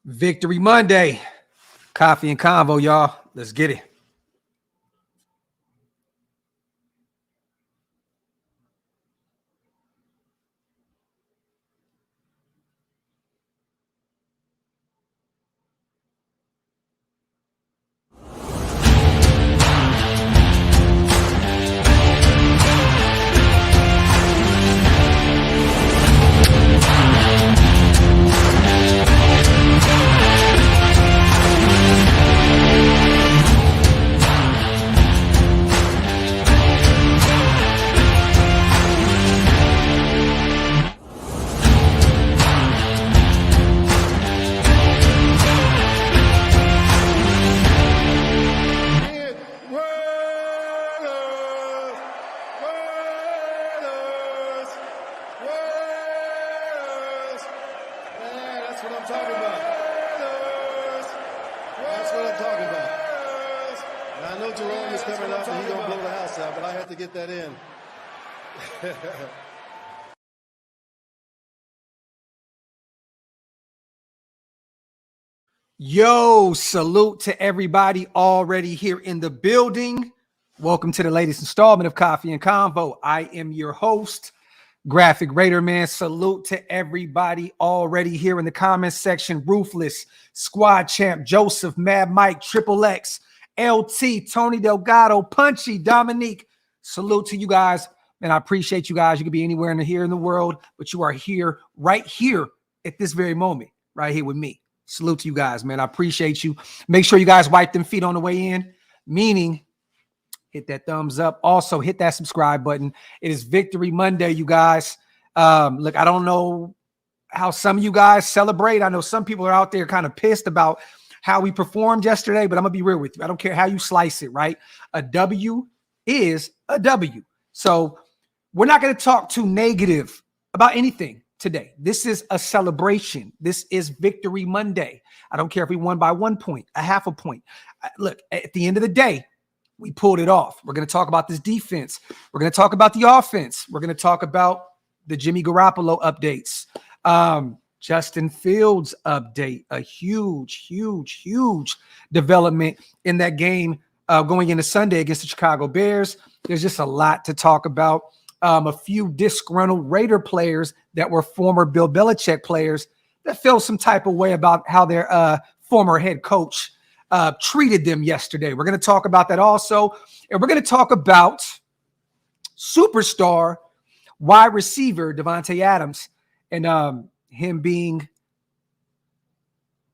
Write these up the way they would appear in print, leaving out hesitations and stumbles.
Victory Monday. Coffee and Convo, y'all. Let's get it. Yo, salute to everybody already here in the building. Welcome to the latest installment of Coffee and Convo. I am your host, Graphk Raider Man. Salute to everybody already here in the comments section. Ruthless, Squad Champ, Joseph, Mad Mike, Triple X, LT, Tony Delgado, Punchy, Dominique. Salute to you guys, and I appreciate you guys. You could be anywhere in the world, but you are here, right here at this very moment, right here with me. Salute to you guys, man. I appreciate you. Make sure you guys wipe them feet on the way in, meaning hit that thumbs up. Also, hit that subscribe button. It is Victory Monday, you guys. Look, I don't know how some of you guys celebrate. I know some people are out there kind of pissed about how we performed yesterday, but I'm going to be real with you. I don't care how you slice it, right? A W is a W. So we're not going to talk too negative about anything today. This is a celebration. This is Victory Monday. I don't care if we won by 1 point, a half a point. Look, at the end of the day, we pulled it off. We're going to talk about this defense. We're going to talk about the offense. We're going to talk about the Jimmy Garoppolo updates. Justin Fields update, a huge development in that game going into Sunday against the Chicago Bears. There's just a lot to talk about. A few disgruntled Raider players that were former Bill Belichick players that feel some type of way about how their former head coach treated them yesterday. We're going to talk about that also. And we're going to talk about superstar wide receiver Davante Adams and him being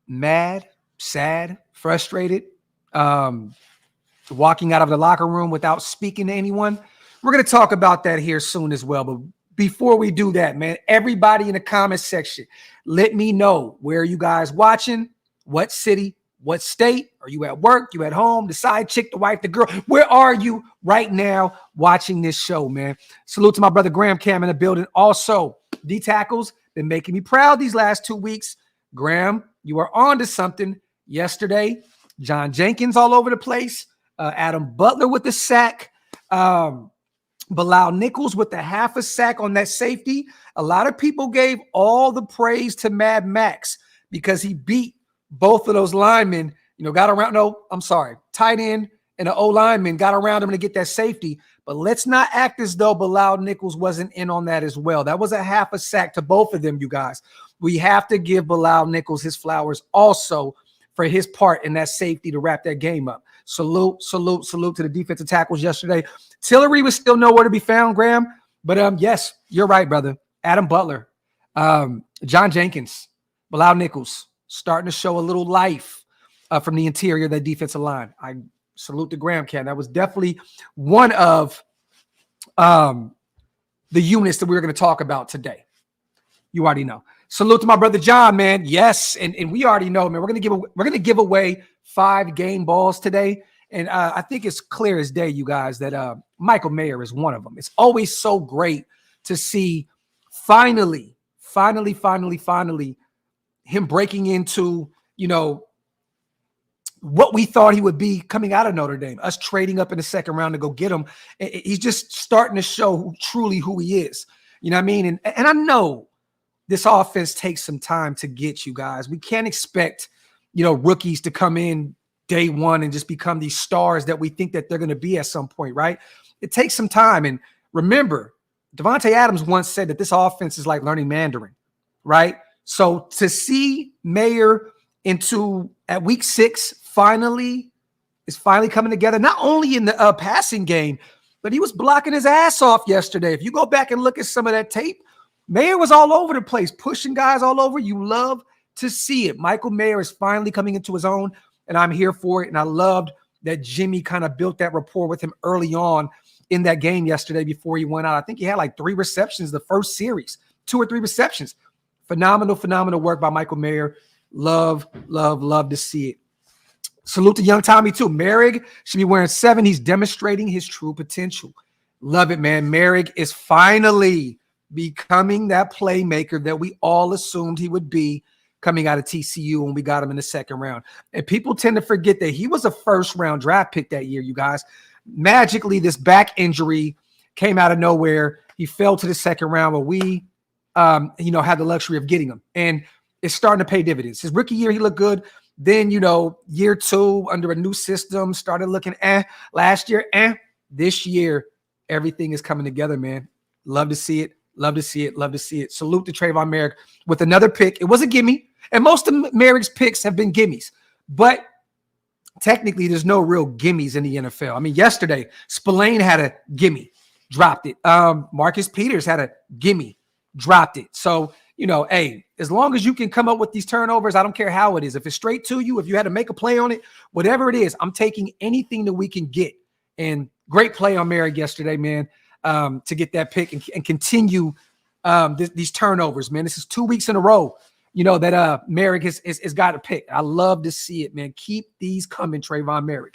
mad, sad, frustrated, walking out of the locker room without speaking to anyone. We're going to talk about that here soon as well. But before we do that, man, everybody in the comment section, let me know where you guys watching, what city, what state. Are you at work? You at home? The side chick, the wife, the girl. Where are you right now watching this show, man? Salute to my brother Graphk in the building. Also, D-Tackles been making me proud these last 2 weeks. Graham, you are on to something. Yesterday, John Jenkins all over the place. Adam Butler with the sack. Bilal Nichols with the half a sack on that safety. A lot of people gave all the praise to Mad Maxx because he beat both of those linemen, got around. No, I'm sorry. Tight end and an O lineman got around him to get that safety. But let's not act as though Bilal Nichols wasn't in on that as well. That was a half a sack to both of them, you guys. We have to give Bilal Nichols his flowers also for his part in that safety to wrap that game up. Salute to the defensive tackles yesterday. Tillery was still nowhere to be found, Graham. But yes, you're right, brother. Adam Butler, John Jenkins, Bilal Nichols starting to show a little life from the interior of that defensive line. I salute the Graphk. That was definitely one of the units that we were going to talk about today. You already know. Salute to my brother John, man. Yes, and we already know, man. We're gonna give away 5 game balls today, and I think it's clear as day, you guys, that Michael Mayer is one of them. It's always so great to see finally him breaking into what we thought he would be coming out of Notre Dame. Us trading up in the second round to go get him. He's just starting to show truly who he is. You know what I mean? And I know this offense takes some time to get, you guys. We can't expect, rookies to come in day one and just become these stars that we think that they're going to be at some point, right? It takes some time. And remember, Davante Adams once said that this offense is like learning Mandarin, right? So to see Mayer at week 6 finally coming together, not only in the passing game, but he was blocking his ass off yesterday. If you go back and look at some of that tape, Mayer was all over the place, pushing guys all over. You love to see it. Michael Mayer is finally coming into his own, and I'm here for it. And I loved that Jimmy kind of built that rapport with him early on in that game yesterday before he went out. I think he had like 3 receptions the first series, 2 or 3 receptions. Phenomenal work by Michael Mayer. Love to see it. Salute to young Tommy too. Merrick should be wearing 7. He's demonstrating his true potential. Love it, man. Merrick is finally becoming that playmaker that we all assumed he would be coming out of TCU when we got him in the 2nd round. And people tend to forget that he was a 1st-round draft pick that year, you guys. Magically, this back injury came out of nowhere. He fell to the 2nd round, but we, had the luxury of getting him. And it's starting to pay dividends. His rookie year, he looked good. Then, year 2 under a new system, started looking last year, this year, everything is coming together, man. Love to see it. Love to see it. Salute to Trayvon Merrick with another pick. It was a gimme, and most of Merrick's picks have been gimmies, but technically there's no real gimmies in the NFL. I mean, yesterday, Spillane had a gimme, dropped it. Marcus Peters had a gimme, dropped it. So, hey, as long as you can come up with these turnovers, I don't care how it is. If it's straight to you, if you had to make a play on it, whatever it is, I'm taking anything that we can get. And great play on Merrick yesterday, man, to get that pick and continue these turnovers, man. This is 2 weeks in a row, that Merrick has got a pick. I love to see it, man. Keep these coming, Trayvon Merrick.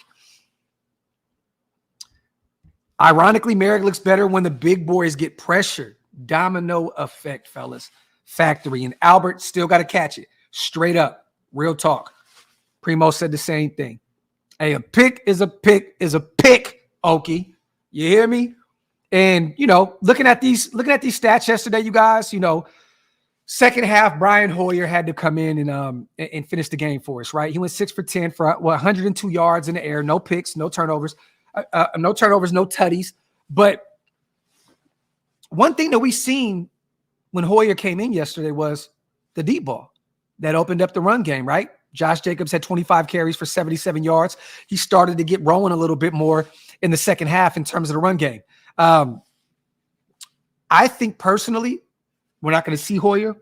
Ironically, Merrick looks better when the big boys get pressured. Domino effect, fellas. Factory. And Albert still got to catch it. Straight up. Real talk. Primo said the same thing. Hey, a pick is a pick, Okie. You hear me? And, looking at these stats yesterday, you guys, second half, Brian Hoyer had to come in and finish the game for us, right? He went 6 for 10 for 102 yards in the air, no picks, no turnovers, no tutties. But one thing that we seen when Hoyer came in yesterday was the deep ball that opened up the run game, right? Josh Jacobs had 25 carries for 77 yards. He started to get rolling a little bit more in the second half in terms of the run game. I think personally, we're not going to see Hoyer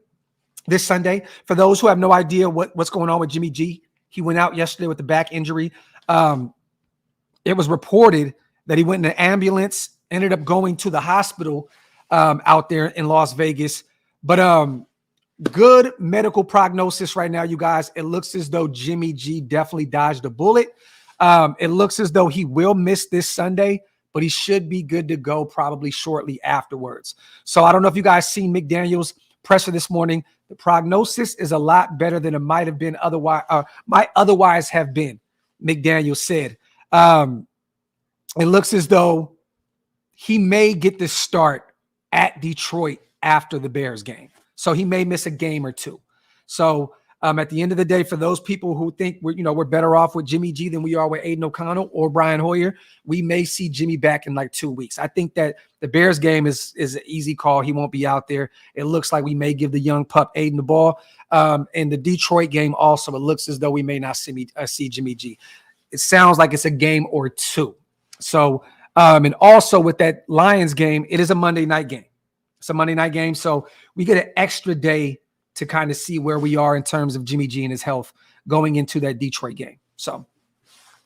this Sunday. For those who have no idea what's going on with Jimmy G, he went out yesterday with the back injury. It was reported that he went in an ambulance, ended up going to the hospital out there in Las Vegas. But good medical prognosis right now, you guys. It looks as though Jimmy G definitely dodged a bullet. It looks as though he will miss this Sunday, but he should be good to go probably shortly afterwards. So I don't know if you guys seen McDaniel's presser this morning. The prognosis is a lot better than it might have been might otherwise have been, McDaniel said. It looks as though he may get the start at Detroit after the Bears game. So he may miss a game or two. So at the end of the day, for those people who think we're better off with Jimmy G than we are with Aiden O'Connell or Brian Hoyer, we may see Jimmy back in like 2 weeks. I think that the Bears game is an easy call. He won't be out there. It looks like we may give the young pup Aiden the ball. In the Detroit game also, it looks as though we may not see Jimmy G. It sounds like it's a game or two. So, and also with that Lions game, it is a Monday night game. It's a Monday night game. So we get an extra day to kind of see where we are in terms of Jimmy G and his health going into that Detroit game. So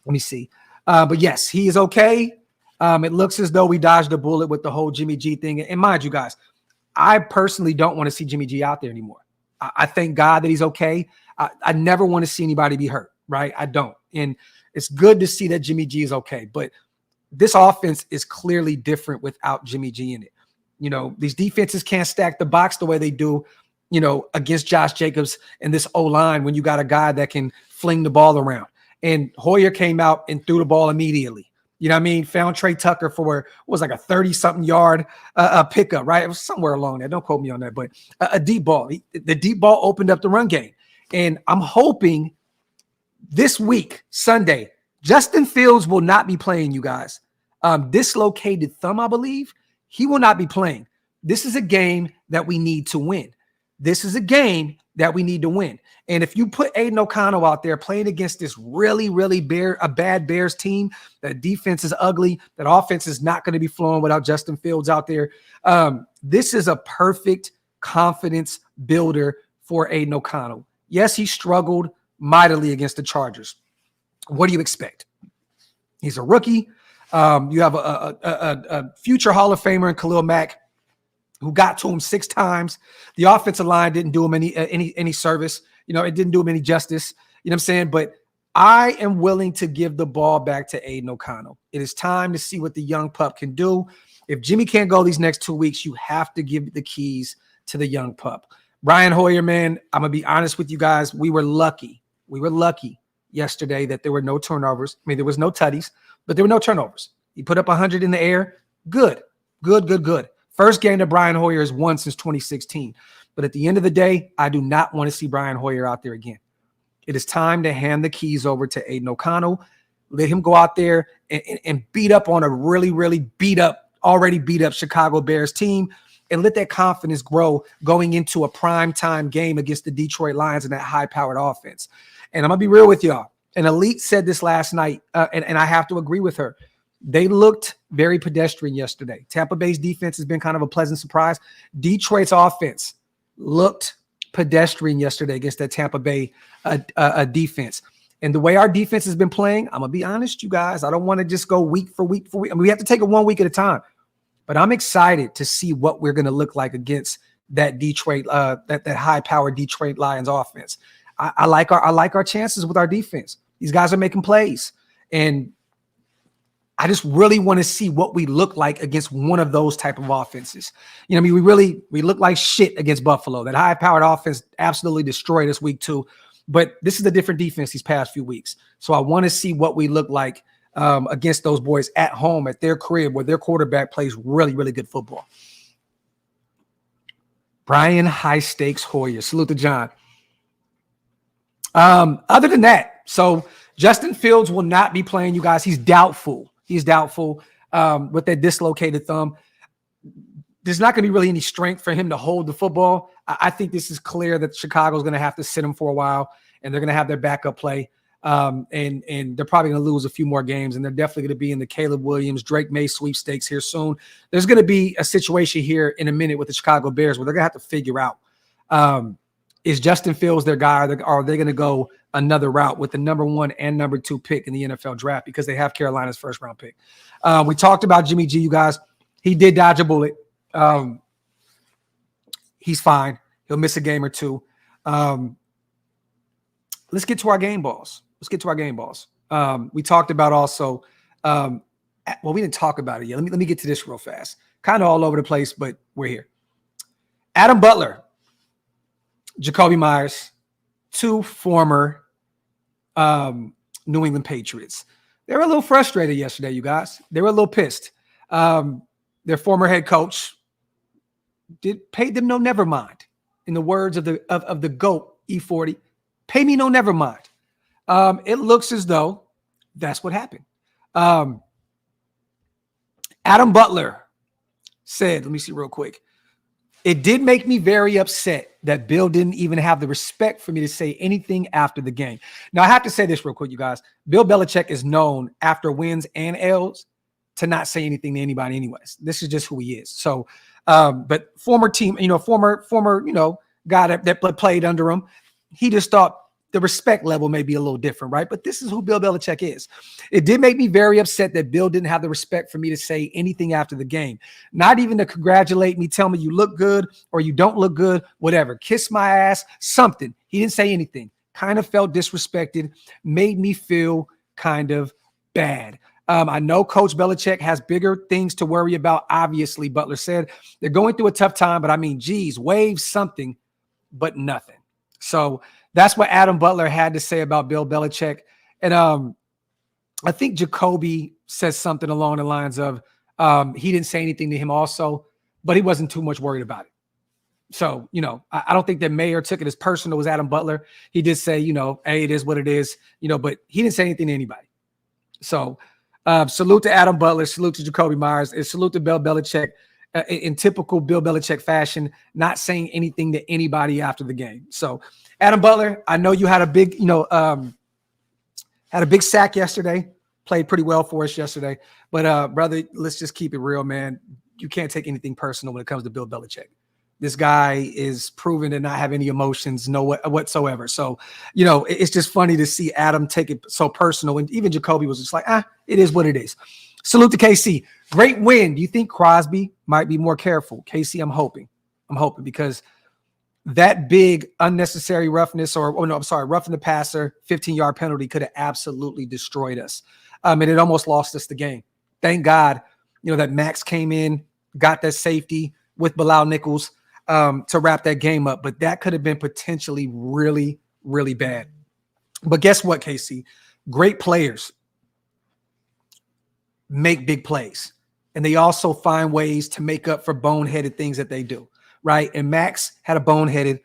let me see. But yes, he is okay. It looks as though we dodged a bullet with the whole Jimmy G thing. And mind you guys, I personally don't want to see Jimmy G out there anymore. I thank God that he's okay. I never want to see anybody be hurt, right? I don't. And it's good to see that Jimmy G is okay. But this offense is clearly different without Jimmy G in it. These defenses can't stack the box the way they do, against Josh Jacobs and this O-line when you got a guy that can fling the ball around. And Hoyer came out and threw the ball immediately. You know what I mean? Found Trey Tucker for what was like a 30-something yard pickup, right? It was somewhere along there. Don't quote me on that, but a deep ball. The deep ball opened up the run game. And I'm hoping this week, Sunday, Justin Fields will not be playing, you guys. Dislocated thumb, I believe. He will not be playing. This is a game that we need to win. This is a game that we need to win. And if you put Aiden O'Connell out there playing against this really, really bad Bears team, that defense is ugly, that offense is not going to be flowing without Justin Fields out there. This is a perfect confidence builder for Aiden O'Connell. Yes, he struggled mightily against the Chargers. What do you expect? He's a rookie. You have a future Hall of Famer in Khalil Mack, who got to him 6 times. The offensive line didn't do him any service. You know, it didn't do him any justice. You know what I'm saying? But I am willing to give the ball back to Aiden O'Connell. It is time to see what the young pup can do. If Jimmy can't go these next 2 weeks, you have to give the keys to the young pup. Brian Hoyer, man, I'm going to be honest with you guys. We were lucky. We were lucky yesterday that there were no turnovers. I mean, there was no tutties, but there were no turnovers. He put up 100 in the air. Good. First game that Brian Hoyer has won since 2016. But at the end of the day, I do not want to see Brian Hoyer out there again. It is time to hand the keys over to Aiden O'Connell. Let him go out there and beat up on a really, really already beat up Chicago Bears team, and let that confidence grow going into a primetime game against the Detroit Lions and that high-powered offense. And I'm going to be real with y'all. And Elite said this last night, and I have to agree with her. They looked very pedestrian yesterday. Tampa Bay's defense has been kind of a pleasant surprise. Detroit's offense looked pedestrian yesterday against that Tampa Bay defense. And the way our defense has been playing, I'm going to be honest, you guys, I don't want to just go week for week for week. I mean, we have to take it 1 week at a time. But I'm excited to see what we're going to look like against that Detroit, that high-powered Detroit Lions offense. I like our chances with our defense. These guys are making plays. And I just really want to see what we look like against one of those type of offenses. You know, I mean, we look like shit against Buffalo. That high-powered offense absolutely destroyed us week 2. But this is a different defense these past few weeks. So I want to see what we look like against those boys at home, at their crib, where their quarterback plays really, really good football. Brian High Stakes Hoyer. Salute to John. Other than that, so Justin Fields will not be playing, you guys. He's doubtful. With that dislocated thumb. There's not going to be really any strength for him to hold the football. I think this is clear that Chicago's going to have to sit him for a while, and they're going to have their backup play. And they're probably going to lose a few more games, and they're definitely going to be in the Caleb Williams, Drake May sweepstakes here soon. There's going to be a situation here in a minute with the Chicago Bears where they're going to have to figure out, is Justin Fields their guy, or are they going to go another route with the number 1 and number 2 pick in the NFL draft, because they have Carolina's first-round pick. We talked about Jimmy G, you guys. He did dodge a bullet. He's fine. He'll miss a game or 2. Let's get to our game balls. We talked about also, well, we didn't talk about it yet. Let me get to this real fast. Kind of all over the place, but we're here. Adam Butler, Jacoby Myers, 2 former New England Patriots. They were a little frustrated yesterday, you guys. They were a little pissed. Their former head coach paid them no never mind. In the words of the GOAT E40, pay me no never mind. It looks as though that's what happened. Adam Butler said, let me see real quick. It did make me very upset that Bill didn't even have the respect for me to say anything after the game. Now, I have to say this real quick, you guys. Bill Belichick is known after wins and L's to not say anything to anybody anyways. This is just who he is. So, but former team, former, guy that played under him, he just thought the respect level may be a little different, right? But this is who Bill Belichick is. It did make me very upset that Bill didn't have the respect for me to say anything after the game. Not even to congratulate me, tell me you look good or you don't look good, whatever. Kiss my ass, something. He didn't say anything. Kind of felt disrespected, made me feel kind of bad. I know Coach Belichick has bigger things to worry about, obviously, Butler said. They're going through a tough time, but I mean, geez, wave something, but nothing. So that's what Adam Butler had to say about Bill Belichick. And I think Jacoby says something along the lines of he didn't say anything to him also, but he wasn't too much worried about it. So, I don't think that Mayer took it as personal as Adam Butler. He did say, hey, it is what it is, but he didn't say anything to anybody. So salute to Adam Butler, salute to Jacoby Myers, and salute to Bill Belichick in typical Bill Belichick fashion, not saying anything to anybody after the game. So Adam Butler, I know you had a big, had a big sack yesterday, played pretty well for us yesterday. But brother, let's just keep it real, man. You can't take anything personal when it comes to Bill Belichick. This guy is proven to not have any emotions, whatsoever. So, it's just funny to see Adam take it so personal. And even Jacoby was just like, it is what it is. Salute to KC. Great win. Do you think Crosby might be more careful? KC, I'm hoping because that big unnecessary roughness roughing the passer, 15-yard penalty could have absolutely destroyed us. And it almost lost us the game. Thank God, that Maxx came in, got that safety with Bilal Nichols to wrap that game up. But that could have been potentially really, really bad. But guess what, KC? Great players make big plays. And they also find ways to make up for boneheaded things that they do, right? And Maxx had a boneheaded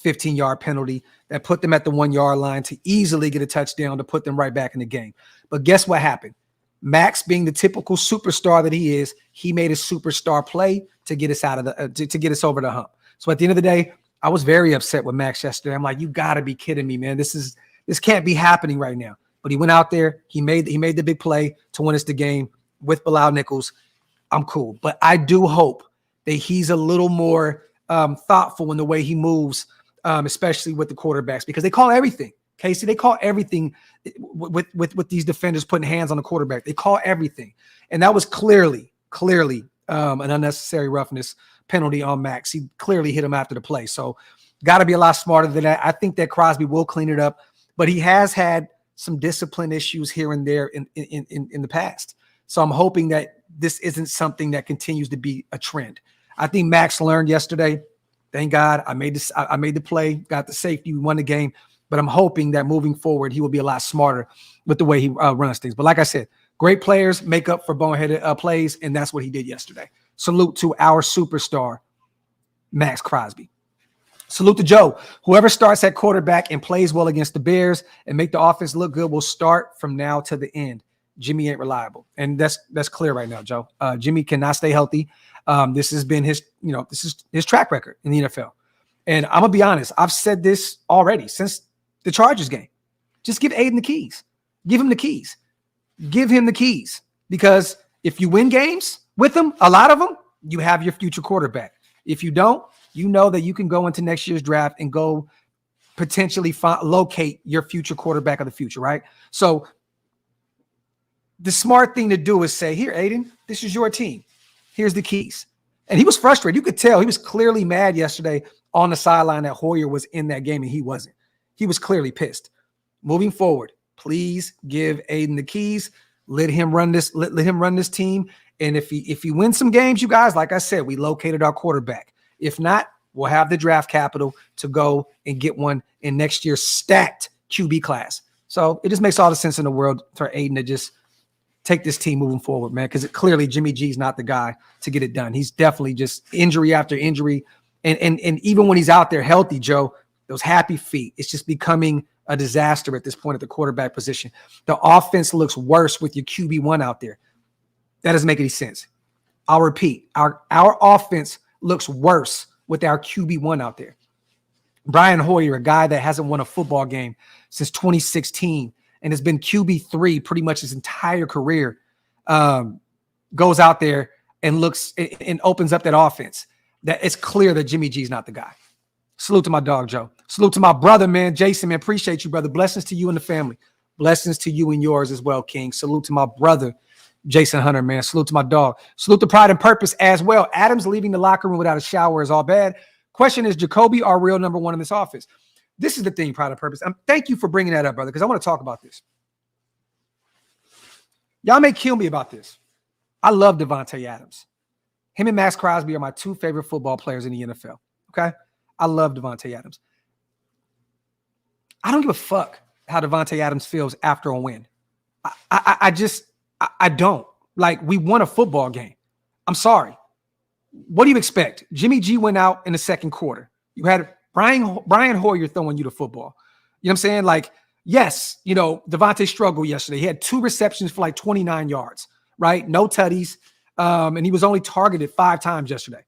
15-yard penalty that put them at the 1-yard line to easily get a touchdown to put them right back in the game. But guess what happened? Maxx, being the typical superstar that he is, he made a superstar play to get us out of the to get us over the hump. So at the end of the day, I was very upset with Maxx yesterday. I'm like, you got to be kidding me, man. This can't be happening right now. But he went out there, he made the big play to win us the game with Bilal Nichols. I'm cool, but I do hope that he's a little more thoughtful in the way he moves, especially with the quarterbacks, because they call everything. Casey, they call everything with these defenders putting hands on the quarterback. They call everything. And that was clearly an unnecessary roughness penalty on Maxx. He clearly hit him after the play. So got to be a lot smarter than that. I think that Crosby will clean it up, but he has had some discipline issues here and there in the past. So I'm hoping that this isn't something that continues to be a trend. I think Maxx learned yesterday. Thank God I made the play, got the safety, we won the game. But I'm hoping that moving forward, he will be a lot smarter with the way he runs things. But like I said, great players make up for boneheaded plays, and that's what he did yesterday. Salute to our superstar, Maxx Crosby. Salute to Joe. Whoever starts at quarterback and plays well against the Bears and make the offense look good will start from now to the end. Jimmy ain't reliable. And that's clear right now, Joe. Jimmy cannot stay healthy. This has been his track record in the NFL. And I'm going to be honest, I've said this already since the Chargers game. Just give Aiden the keys. Give him the keys. Give him the keys. Because if you win games with him, a lot of them, you have your future quarterback. If you don't, you know that you can go into next year's draft and go potentially locate your future quarterback of the future, right? So the smart thing to do is say, here, Aiden, this is your team. Here's the keys. And he was frustrated. You could tell he was clearly mad yesterday on the sideline that Hoyer was in that game and he wasn't. He was clearly pissed. Moving forward, please give Aiden the keys. Let him run this. Let him run this team. And if he wins some games, you guys, like I said, we located our quarterback. If not, we'll have the draft capital to go and get one in next year's stacked QB class. So it just makes all the sense in the world for Aiden to just take this team moving forward, man, because clearly Jimmy G's not the guy to get it done. He's definitely just injury after injury. And even when he's out there healthy, Joe, those happy feet, it's just becoming a disaster at this point at the quarterback position. The offense looks worse with your QB1 out there. That doesn't make any sense. I'll repeat, our offense looks worse with our QB1 out there. Brian Hoyer, a guy that hasn't won a football game since 2016 and has been QB3 pretty much his entire career, goes out there and looks and opens up that offense. That it's clear that Jimmy G's not the guy. Salute to my dog, Joe. Salute to my brother, man. Jason, man, appreciate you, brother. Blessings to you and the family. Blessings to you and yours as well, King. Salute to my brother, Jason Hunter, man. Salute to my dog. Salute to Pride and Purpose as well. Adams leaving the locker room without a shower is all bad. Question is, Jacoby our real number one in this office? This is the thing, Pride and Purpose. Thank you for bringing that up, brother, because I want to talk about this. Y'all may kill me about this. I love Davante Adams. Him and Maxx Crosby are my two favorite football players in the NFL, okay? I love Davante Adams. I don't give a fuck how Davante Adams feels after a win. I just I don't. Like, we won a football game. I'm sorry. What do you expect? Jimmy G went out in the second quarter. You had Brian Hoyer throwing you the football. You know what I'm saying? Like, yes, Davante struggled yesterday. He had 2 receptions for like 29 yards, right? No tutties. And he was only targeted 5 times yesterday.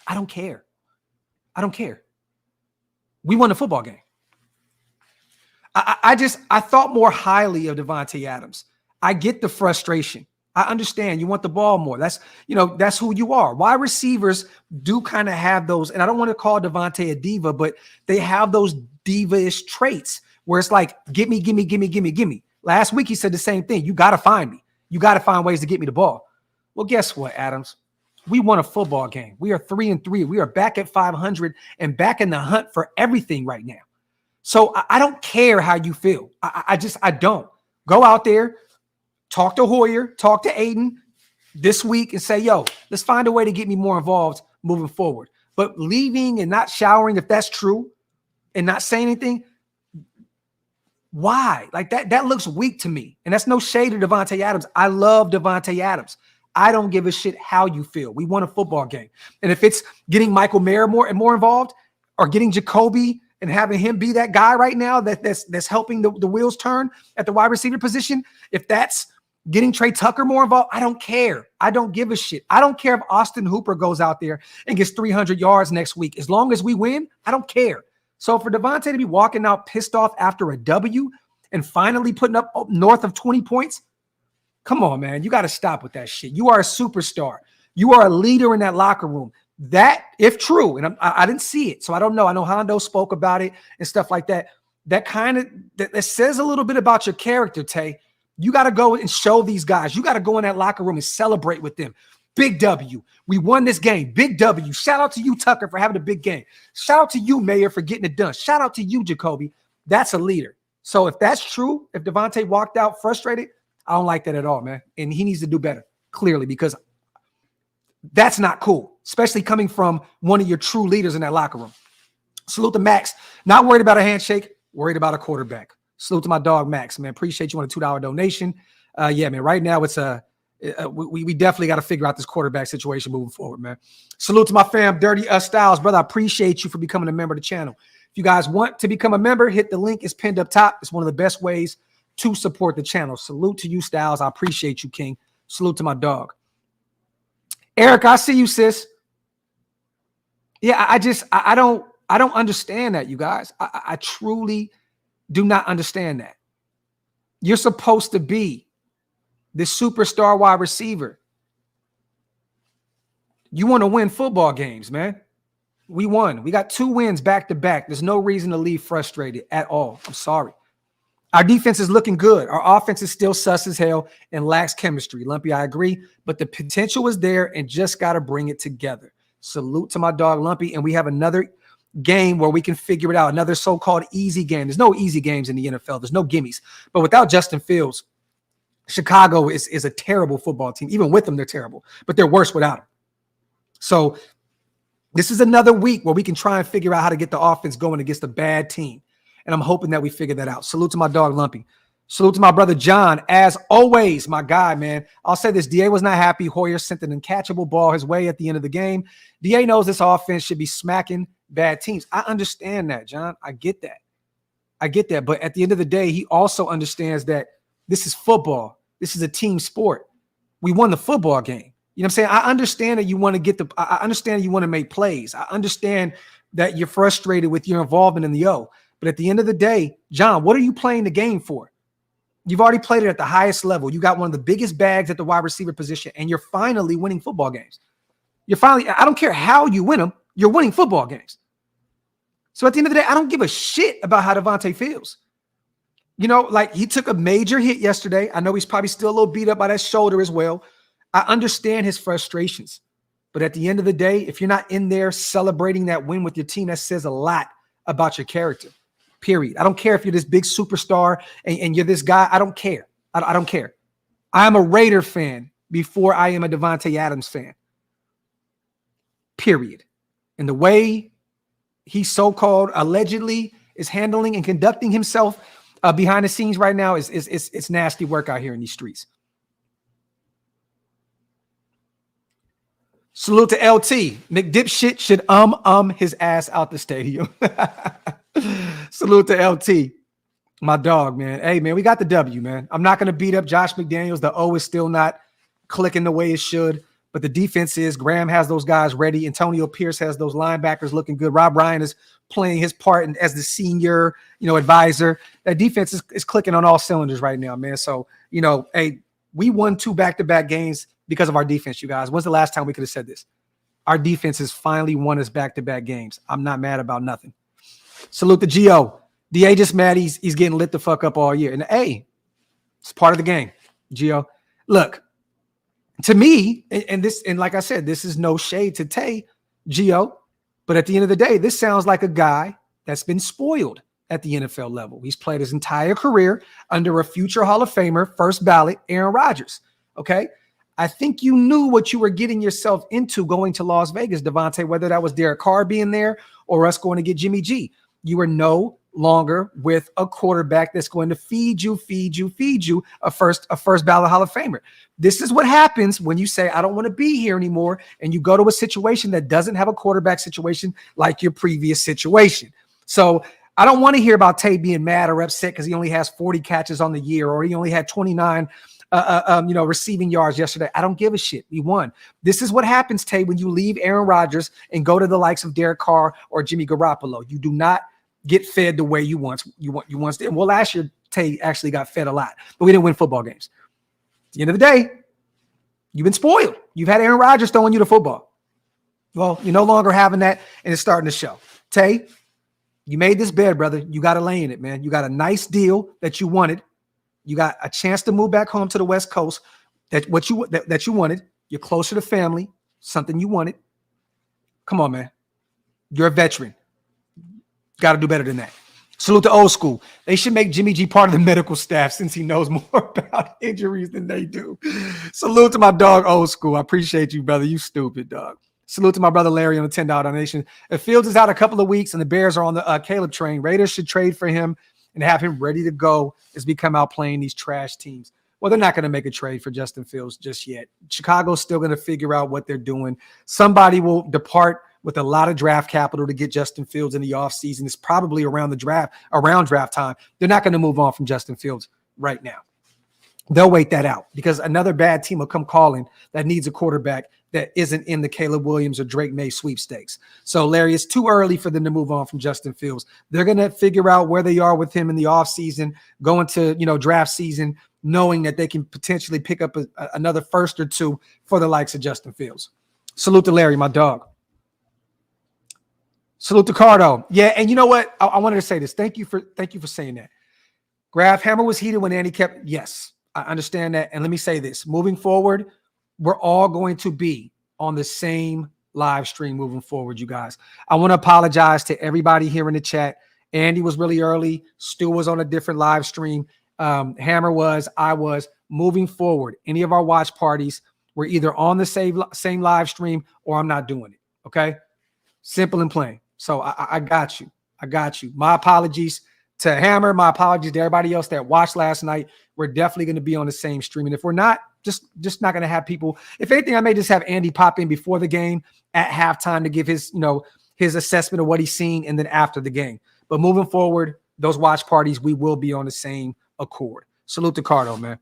I don't care. We won the football game. I thought more highly of Davante Adams. I get the frustration. I understand you want the ball more. That's who you are. Wide receivers do kind of have those, and I don't want to call Davante a diva, but they have those diva-ish traits where it's like, give me. Last week he said the same thing. You got to find me. You got to find ways to get me the ball. Well, guess what, Adams? We won a football game. We are 3-3. We are back at 500 and back in the hunt for everything right now. So I don't care how you feel. I don't. Go out there, talk to Hoyer, talk to Aiden this week and say, yo, let's find a way to get me more involved moving forward. But leaving and not showering, if that's true, and not saying anything, why? Like that looks weak to me. And that's no shade to Davante Adams. I love Davante Adams. I don't give a shit how you feel. We won a football game. And if it's getting Michael Mayer more involved, or getting Jacoby and having him be that guy right now that's helping the wheels turn at the wide receiver position, if that's getting Trey Tucker more involved, I don't care. I don't give a shit. I don't care if Austin Hooper goes out there and gets 300 yards next week. As long as we win, I don't care. So for Davante to be walking out pissed off after a W and finally putting up north of 20 points, come on, man. You got to stop with that shit. You are a superstar. You are a leader in that locker room. That, if true, and I didn't see it, so I don't know. I know Hondo spoke about it and stuff like that. That kind of that says a little bit about your character, Tay. You got to go and show these guys. You got to go in that locker room and celebrate with them. Big W. We won this game. Big W. Shout out to you, Tucker, for having a big game. Shout out to you, Mayer, for getting it done. Shout out to you, Jacoby. That's a leader. So if that's true, if Davante walked out frustrated, I don't like that at all, man. And he needs to do better, clearly, because that's not cool, especially coming from one of your true leaders in that locker room. Salute to Maxx. Not worried about a handshake, worried about a quarterback. Salute to my dog, Maxx, man. Appreciate you on a $2 donation. Yeah, man, right now it's we definitely got to figure out this quarterback situation moving forward, man. Salute to my fam, Dirty Styles. Brother, I appreciate you for becoming a member of the channel. If you guys want to become a member, hit the link. It's pinned up top. It's one of the best ways to support the channel. Salute to you, Styles. I appreciate you, King. Salute to my dog. Eric, I see you, sis. Yeah, I don't understand that, you guys. I truly do not understand that. You're supposed to be the superstar wide receiver. You want to win football games, man. We won. We got 2 wins back to back. There's no reason to leave frustrated at all. I'm sorry. Our defense is looking good. Our offense is still sus as hell and lacks chemistry. Lumpy, I agree, but the potential is there and just got to bring it together. Salute to my dog, Lumpy, and we have another game where we can figure it out, another so-called easy game. There's no easy games in the NFL. There's no gimmies. But without Justin Fields, Chicago is a terrible football team. Even with them, they're terrible, but they're worse without him. So this is another week where we can try and figure out how to get the offense going against a bad team. And I'm hoping that we figure that out. Salute to my dog, Lumpy. Salute to my brother, John. As always, my guy, man. I'll say this. DA was not happy. Hoyer sent an uncatchable ball his way at the end of the game. DA knows this offense should be smacking bad teams. I understand that, John. I get that. But at the end of the day, he also understands that this is football. This is a team sport. We won the football game. You know what I'm saying? I understand that you want to I understand you want to make plays. I understand that you're frustrated with your involvement in the O. But at the end of the day, John, what are you playing the game for? You've already played it at the highest level. You got one of the biggest bags at the wide receiver position, and you're finally winning football games. I don't care how you win them, you're winning football games. So at the end of the day, I don't give a shit about how Davante feels. Like he took a major hit yesterday. I know he's probably still a little beat up by that shoulder as well. I understand his frustrations. But at the end of the day, if you're not in there celebrating that win with your team, that says a lot about your character. Period. I don't care if you're this big superstar and you're this guy. I don't care. I don't care. I am a Raider fan before I am a Davante Adams fan. Period. And the way he so-called allegedly is handling and conducting himself behind the scenes right now, it's nasty work out here in these streets. Salute to LT. McDipshit should his ass out the stadium. Salute to LT. My dog, man. Hey, man, we got the W, man. I'm not going to beat up Josh McDaniels. The O is still not clicking the way it should. But the defense is. Graham has those guys ready. Antonio Pierce has those linebackers looking good. Rob Ryan is playing his part as the senior, advisor. That defense is clicking on all cylinders right now, man. So, hey, we won 2 back-to-back games because of our defense, you guys. When's the last time we could have said this? Our defense has finally won us back-to-back games. I'm not mad about nothing. Salute to Gio. DA just mad he's getting lit the fuck up all year. And hey, it's part of the game, Gio. Look, to me, and like I said, this is no shade to Tay, Gio, but at the end of the day, this sounds like a guy that's been spoiled at the NFL level. He's played his entire career under a future Hall of Famer, first ballot, Aaron Rodgers. Okay? I think you knew what you were getting yourself into going to Las Vegas, Davante, whether that was Derek Carr being there or us going to get Jimmy G. You were no longer with a quarterback that's going to feed you a first ballot Hall of Famer. This is what happens when you say, I don't want to be here anymore, and you go to a situation that doesn't have a quarterback situation like your previous situation. So I don't want to hear about Tay being mad or upset because he only has 40 catches on the year, or he only had 29 receiving yards yesterday. I don't give a shit. We won. This is what happens, Tay, when you leave Aaron Rodgers and go to the likes of Derek Carr or Jimmy Garoppolo. You do not get fed the way you once did. Well, last year, Tay actually got fed a lot, but we didn't win football games. At the end of the day, you've been spoiled. You've had Aaron Rodgers throwing you the football. Well, you're no longer having that, and it's starting to show. Tay, you made this bed, brother. You got to lay in it, man. You got a nice deal that you wanted. You got a chance to move back home to the West Coast. That you wanted. You're closer to family. Something you wanted. Come on, man. You're a veteran. Got to do better than that. Salute to Old School. They should make Jimmy G part of the medical staff since he knows more about injuries than they do. Salute to my dog, Old School. I appreciate you, brother. You stupid, dog. Salute to my brother Larry on the $10 donation. If Fields is out a couple of weeks and the Bears are on the Caleb train, Raiders should trade for him and have him ready to go as we come out playing these trash teams. Well, they're not going to make a trade for Justin Fields just yet. Chicago's still going to figure out what they're doing. Somebody will depart with a lot of draft capital to get Justin Fields in the offseason. It's probably around draft time. They're not going to move on from Justin Fields right now. They'll wait that out because another bad team will come calling that needs a quarterback that isn't in the Caleb Williams or Drake May sweepstakes. So, Larry, it's too early for them to move on from Justin Fields. They're going to figure out where they are with him in the offseason, go into draft season, knowing that they can potentially pick up another first or two for the likes of Justin Fields. Salute to Larry, my dog. Salute to Cardo. Yeah, and you know what? I wanted to say this. Thank you for saying that. Graphk Hammer was heated when Andy kept. Yes, I understand that. And let me say this. Moving forward, we're all going to be on the same live stream moving forward, you guys. I want to apologize to everybody here in the chat. Andy was really early. Stu was on a different live stream. Hammer was. I was. Moving forward, any of our watch parties, we're either on the same live stream or I'm not doing it. Okay? Simple and plain. So I got you. I got you. My apologies to Hammer. My apologies to everybody else that watched last night. We're definitely going to be on the same stream. And if we're not, just not going to have people. If anything, I may just have Andy pop in before the game at halftime to give his assessment of what he's seen, and then after the game. But moving forward, those watch parties, we will be on the same accord. Salute to Cardo, man.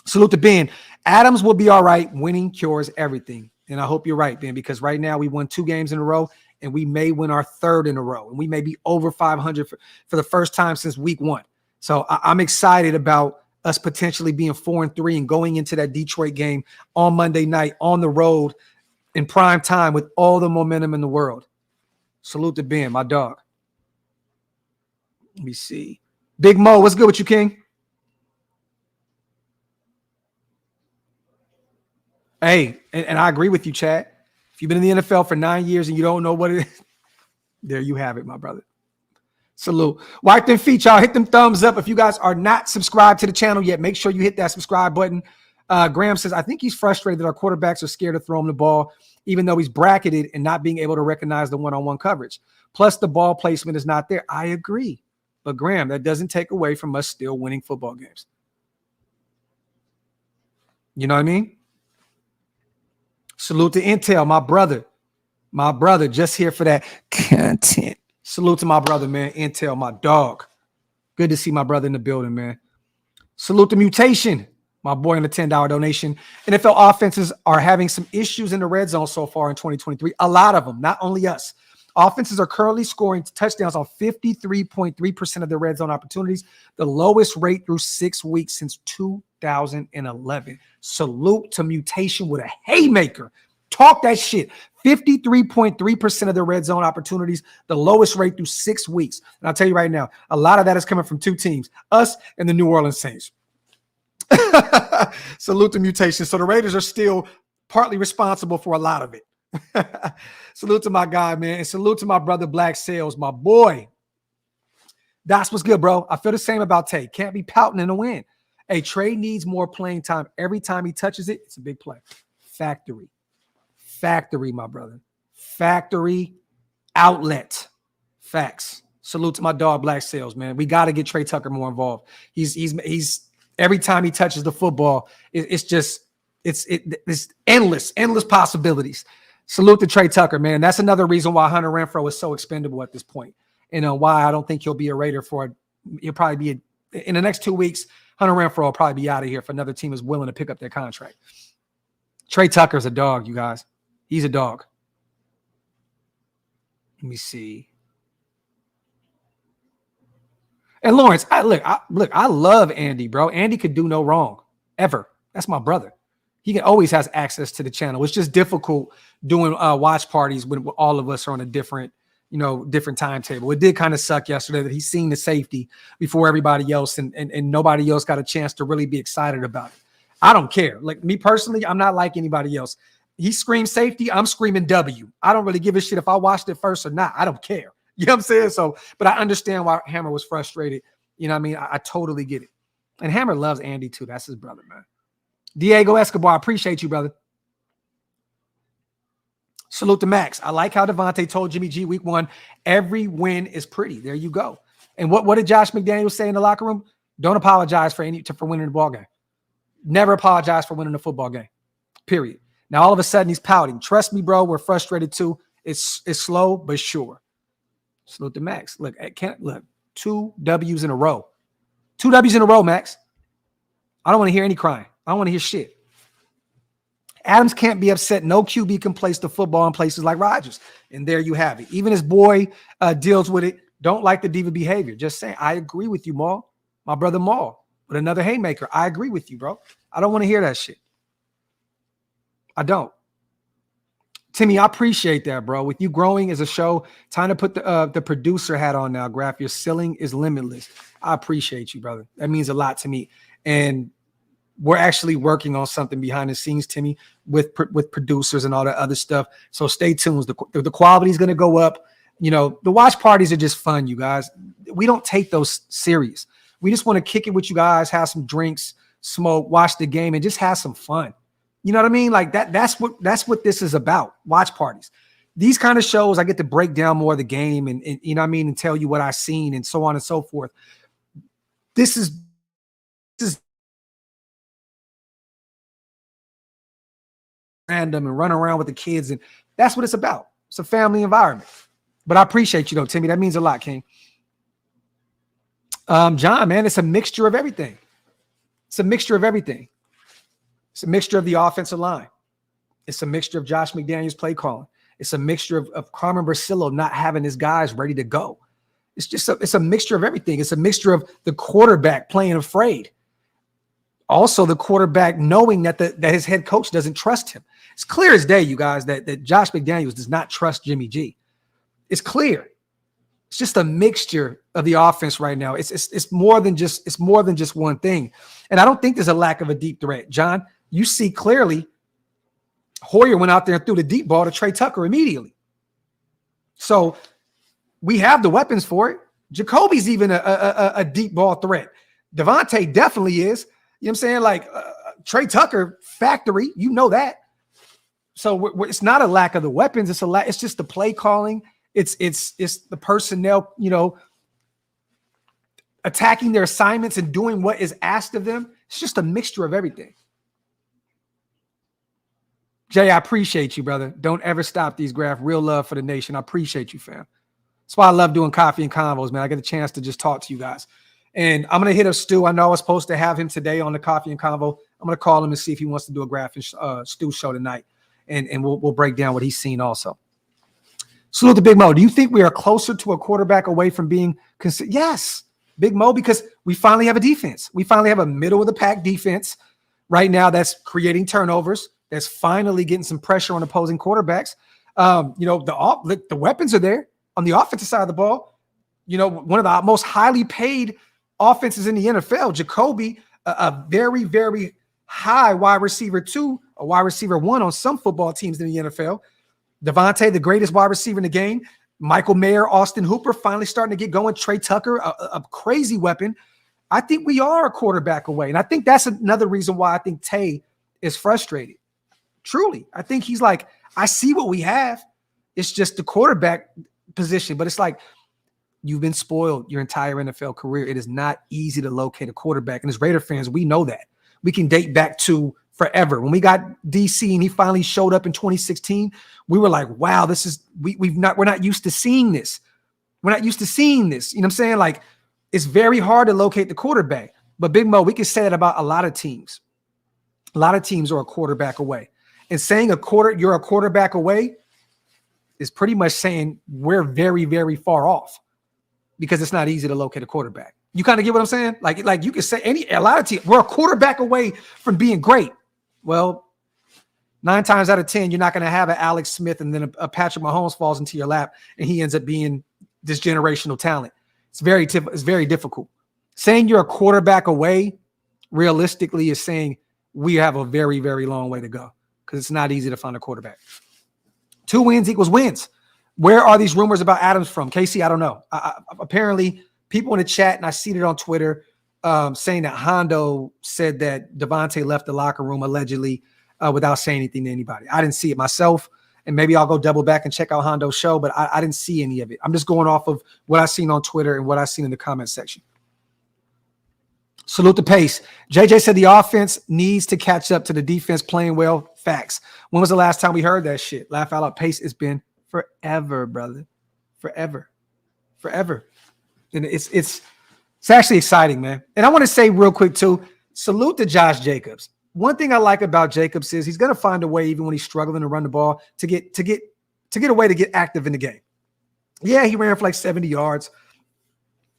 Salute to Ben. Adams will be all right. Winning cures everything. And I hope you're right, Ben, because right now we won 2 games in a row, and we may win our 3rd in a row. And we may be over 500 for the first time since week 1. So I'm excited about us potentially being 4-3 and going into that Detroit game on Monday night on the road in prime time with all the momentum in the world. Salute to Ben, my dog. Let me see. Big Mo, what's good with you, King? Hey, and I agree with you, Chad. If you've been in the NFL for 9 years and you don't know what it is, there you have it, my brother. Salute. Wipe them feet, y'all. Hit them thumbs up. If you guys are not subscribed to the channel yet, make sure you hit that subscribe button. Graham says, I think he's frustrated that our quarterbacks are scared to throw him the ball, even though he's bracketed and not being able to recognize the one-on-one coverage. Plus, the ball placement is not there. I agree. But Graham, that doesn't take away from us still winning football games. You know what I mean? Salute to Intel, my brother. My brother, just here for that content. Salute to my brother, man. Intel, my dog. Good to see my brother in the building, man. Salute to Mutation, my boy, in the $10 donation. NFL offenses are having some issues in the red zone so far in 2023. A lot of them, not only us. Offenses are currently scoring touchdowns on 53.3% of their red zone opportunities, the lowest rate through 6 weeks since 2011. Salute to Mutation with a haymaker. Talk that shit. 53.3% of the red zone opportunities, the lowest rate through 6 weeks. And I'll tell you right now, a lot of that is coming from two teams, us and the New Orleans Saints. Salute to Mutation. So the Raiders are still partly responsible for a lot of it. Salute to my guy, man. And salute to my brother Black Sales, my boy. That's what's good, bro. I feel the same about Tay. Can't be pouting in a win. Hey, Trey needs more playing time. Every time he touches it, it's a big play. Factory, my brother. Factory outlet. Facts. Salute to my dog Black Sales, man. We got to get Trey Tucker more involved. He's every time he touches the football, it's endless possibilities. Salute to Trey Tucker, man. That's another reason why Hunter Renfrow is so expendable at this point. And why I don't think he'll be a Raider he'll probably be in the next 2 weeks. Hunter Renfrow will probably be out of here if another team is willing to pick up their contract. Trey Tucker's a dog, you guys. He's a dog. Let me see. And Lawrence, I love Andy, bro. Andy could do no wrong, ever. That's my brother. He always has access to the channel. It's just difficult doing watch parties when all of us are on a different timetable. It did kind of suck yesterday that he's seen the safety before everybody else, and nobody else got a chance to really be excited about it. I don't care. Like me personally, I'm not like anybody else. He screams safety, I'm screaming W. I don't really give a shit if I watched it first or not. I don't care. You know what I'm saying? So, but I understand why Hammer was frustrated. You know what I mean? I totally get it. And Hammer loves Andy too. That's his brother, man. Diego Escobar, I appreciate you, brother. Salute to Max. I like how Davante told Jimmy G week 1, every win is pretty. There you go. And what did Josh McDaniels say in the locker room? Don't apologize for winning the ball game. Never apologize for winning a football game. Period. Now all of a sudden he's pouting. Trust me, bro. We're frustrated too. It's slow but sure. Salute to Max. Look, 2 W's in a row. 2 W's in a row, Max. I don't want to hear any crying. I don't want to hear shit. Adams can't be upset. No QB can place the football in places like Rodgers. And there you have it. Even his boy deals with it. Don't like the diva behavior. Just saying, I agree with you, Maul. My brother Maul. With another haymaker. I agree with you, bro. I don't want to hear that shit. I don't. Timmy, I appreciate that, bro. With you growing as a show, time to put the producer hat on now, Graphk. Your ceiling is limitless. I appreciate you, brother. That means a lot to me. And we're actually working on something behind the scenes, Timmy, with producers and all that other stuff. So stay tuned. The quality is going to go up. You know, the watch parties are just fun, you guys. We don't take those serious. We just want to kick it with you guys, have some drinks, smoke, watch the game, and just have some fun. You know what I mean? Like that's what this is about. Watch parties. These kind of shows, I get to break down more of the game and you know what I mean, and tell you what I've seen and so on and so forth. This is random and run around with the kids, and that's what it's about. It's a family environment. But I appreciate you though, Timmy. That means a lot, King. John, man, it's a mixture of everything. It's a mixture of everything. It's a mixture of the offensive line. It's a mixture of Josh McDaniels play calling. It's a mixture of Carmen Brasillo not having his guys ready to go. It's a mixture of everything. It's a mixture of the quarterback playing afraid. Also, the quarterback knowing that his head coach doesn't trust him. It's clear as day, you guys, that Josh McDaniels does not trust Jimmy G. It's clear. It's just a mixture of the offense right now. It's more than just one thing. And I don't think there's a lack of a deep threat. John, you see clearly Hoyer went out there and threw the deep ball to Trey Tucker immediately. So we have the weapons for it. Jacoby's even a deep ball threat. Davante definitely is. You know what I'm saying? Like Trey Tucker factory, you know that. So it's not a lack of the weapons. It's just the play calling. It's the personnel, you know, attacking their assignments and doing what is asked of them. It's just a mixture of everything. Jay, I appreciate you, brother. Don't ever stop these, Graphk. Real love for the nation. I appreciate you, fam. That's why I love doing coffee and convos, man. I get a chance to just talk to you guys. And I'm going to hit up Stu. I know I was supposed to have him today on the coffee and convo. I'm going to call him and see if he wants to do a Graphk and Stu show tonight. And we'll break down what he's seen also. Salute to Big Mo. Do you think we are closer to a quarterback away from being considered? Yes, Big Mo, because we finally have a defense. We finally have a middle of the pack defense right now that's creating turnovers, that's finally getting some pressure on opposing quarterbacks. The weapons are there on the offensive side of the ball. One of the most highly paid offenses in the NFL, Jacoby, a very, very high wide receiver 2, a wide receiver 1 on some football teams in the NFL. Davante, the greatest wide receiver in the game. Michael Mayer, Austin Hooper, finally starting to get going. Trey Tucker, a crazy weapon. I think we are a quarterback away. And I think that's another reason why I think Tay is frustrated. Truly. I think he's like, I see what we have. It's just the quarterback position. But it's like, you've been spoiled your entire NFL career. It is not easy to locate a quarterback. And as Raider fans, we know that. We can date back to forever. When we got DC and he finally showed up in 2016, we were like, wow, we're not used to seeing this. We're not used to seeing this. You know what I'm saying? Like, it's very hard to locate the quarterback. But Big Mo, we can say that about a lot of teams. A lot of teams are a quarterback away. And saying you're a quarterback away is pretty much saying we're very, very far off, because it's not easy to locate a quarterback. You kind of get what I'm saying? Like you could say a lot of teams, we're a quarterback away from being great. Well, 9 times out of 10, you're not going to have an Alex Smith and then a Patrick Mahomes falls into your lap and he ends up being this generational talent. It's very difficult. Saying you're a quarterback away realistically is saying we have a very, very long way to go, because it's not easy to find a quarterback. 2 wins equals wins. Where are these rumors about Adams from? Casey, I don't know. Apparently, people in the chat, and I seen it on Twitter, saying that Hondo said that Davante left the locker room allegedly without saying anything to anybody. I didn't see it myself, and maybe I'll go double back and check out Hondo's show, but I didn't see any of it. I'm just going off of what I've seen on Twitter and what I've seen in the comment section. Salute the pace. JJ said the offense needs to catch up to the defense playing well. Facts. When was the last time we heard that shit? Laugh out loud. Pace has been forever, brother. Forever. And it's actually exciting, man. And I want to say real quick too, salute to Josh Jacobs. One thing I like about Jacobs is he's going to find a way, even when he's struggling to run the ball, to get a way to get active in the game. Yeah, he ran for like 70 yards.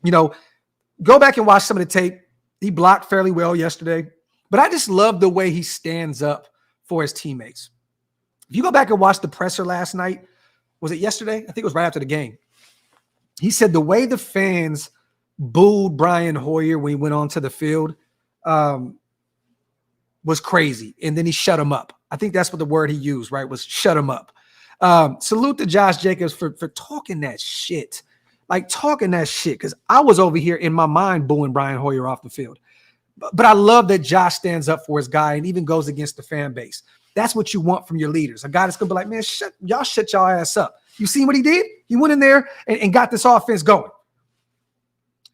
Go back and watch some of the tape. He blocked fairly well yesterday, but I just love the way he stands up for his teammates. If you go back and watch the presser last night, was it yesterday? I think it was right after the game. He said the way the fans booed Brian Hoyer when he went onto the field was crazy. And then he shut him up. I think that's what the word he used, right? Was shut him up. Salute to Josh Jacobs for talking that shit. Like talking that shit. Because I was over here in my mind booing Brian Hoyer off the field. But I love that Josh stands up for his guy and even goes against the fan base. That's what you want from your leaders. A guy that's going to be like, man, shut y'all ass up. You seen what he did? He went in there and got this offense going.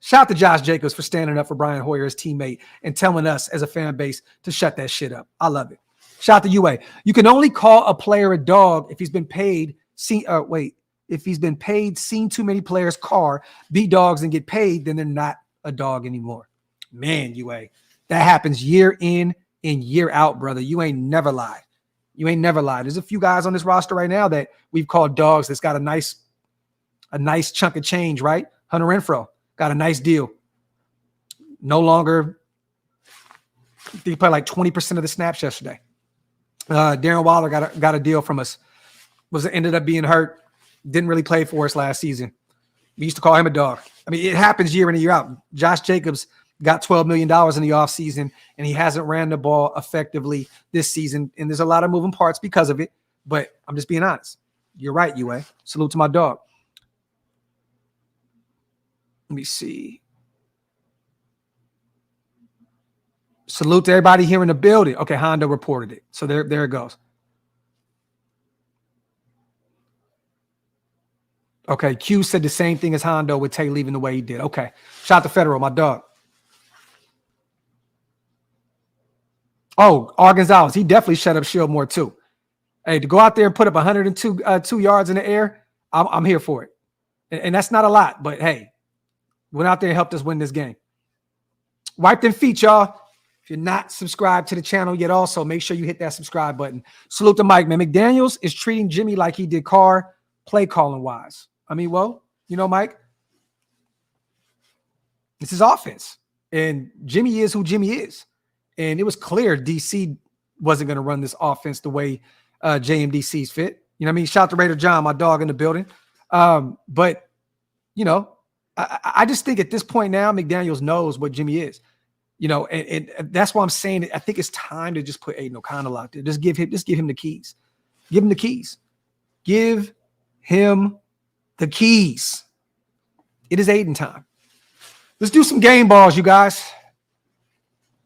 Shout out to Josh Jacobs for standing up for Brian Hoyer, his teammate, and telling us as a fan base to shut that shit up. I love it. Shout out to UA. You can only call a player a dog if he's been paid. If he's been paid, seen too many players' car, be dogs and get paid, then they're not a dog anymore. Man, UA, that happens year in and year out, brother. You ain't never lied. There's a few guys on this roster right now that we've called dogs that's got a nice chunk of change, right? Hunter Renfrow got a nice deal. No longer, he played like 20% of the snaps yesterday. Darren Waller got a deal from us. Ended up being hurt. Didn't really play for us last season. We used to call him a dog. I mean, it happens year in and year out. Josh Jacobs got $12 million in the offseason, and he hasn't ran the ball effectively this season. And there's a lot of moving parts because of it. But I'm just being honest. You're right, UA. Salute to my dog. Let me see. Salute to everybody here in the building. Okay, Honda reported it. So there it goes. Okay, Q said the same thing as Hondo with Tay leaving the way he did. Okay, shout out to Federal, my dog. Oh, R. Gonzalez, he definitely shut up Shieldmore too. Hey, to go out there and put up 102 2 yards in the air, I'm here for it. And that's not a lot, but hey, went out there and helped us win this game. Wipe them feet, y'all. If you're not subscribed to the channel yet, also make sure you hit that subscribe button. Salute to Mike, man. McDaniels is treating Jimmy like he did Carr, play calling wise. I mean, well, you know, Mike, it's his offense. And Jimmy is who Jimmy is. And it was clear DC wasn't going to run this offense the way JMDC's fit. You know what I mean? Shout out to Raider John, my dog in the building. But, you know, I just think at this point now, McDaniels knows what Jimmy is. You know, and that's why I'm saying I think it's time to just put Aiden O'Connell out there. Just give him the keys. Give him the keys. Give him the keys. It is Aiden time. Let's do some game balls, you guys.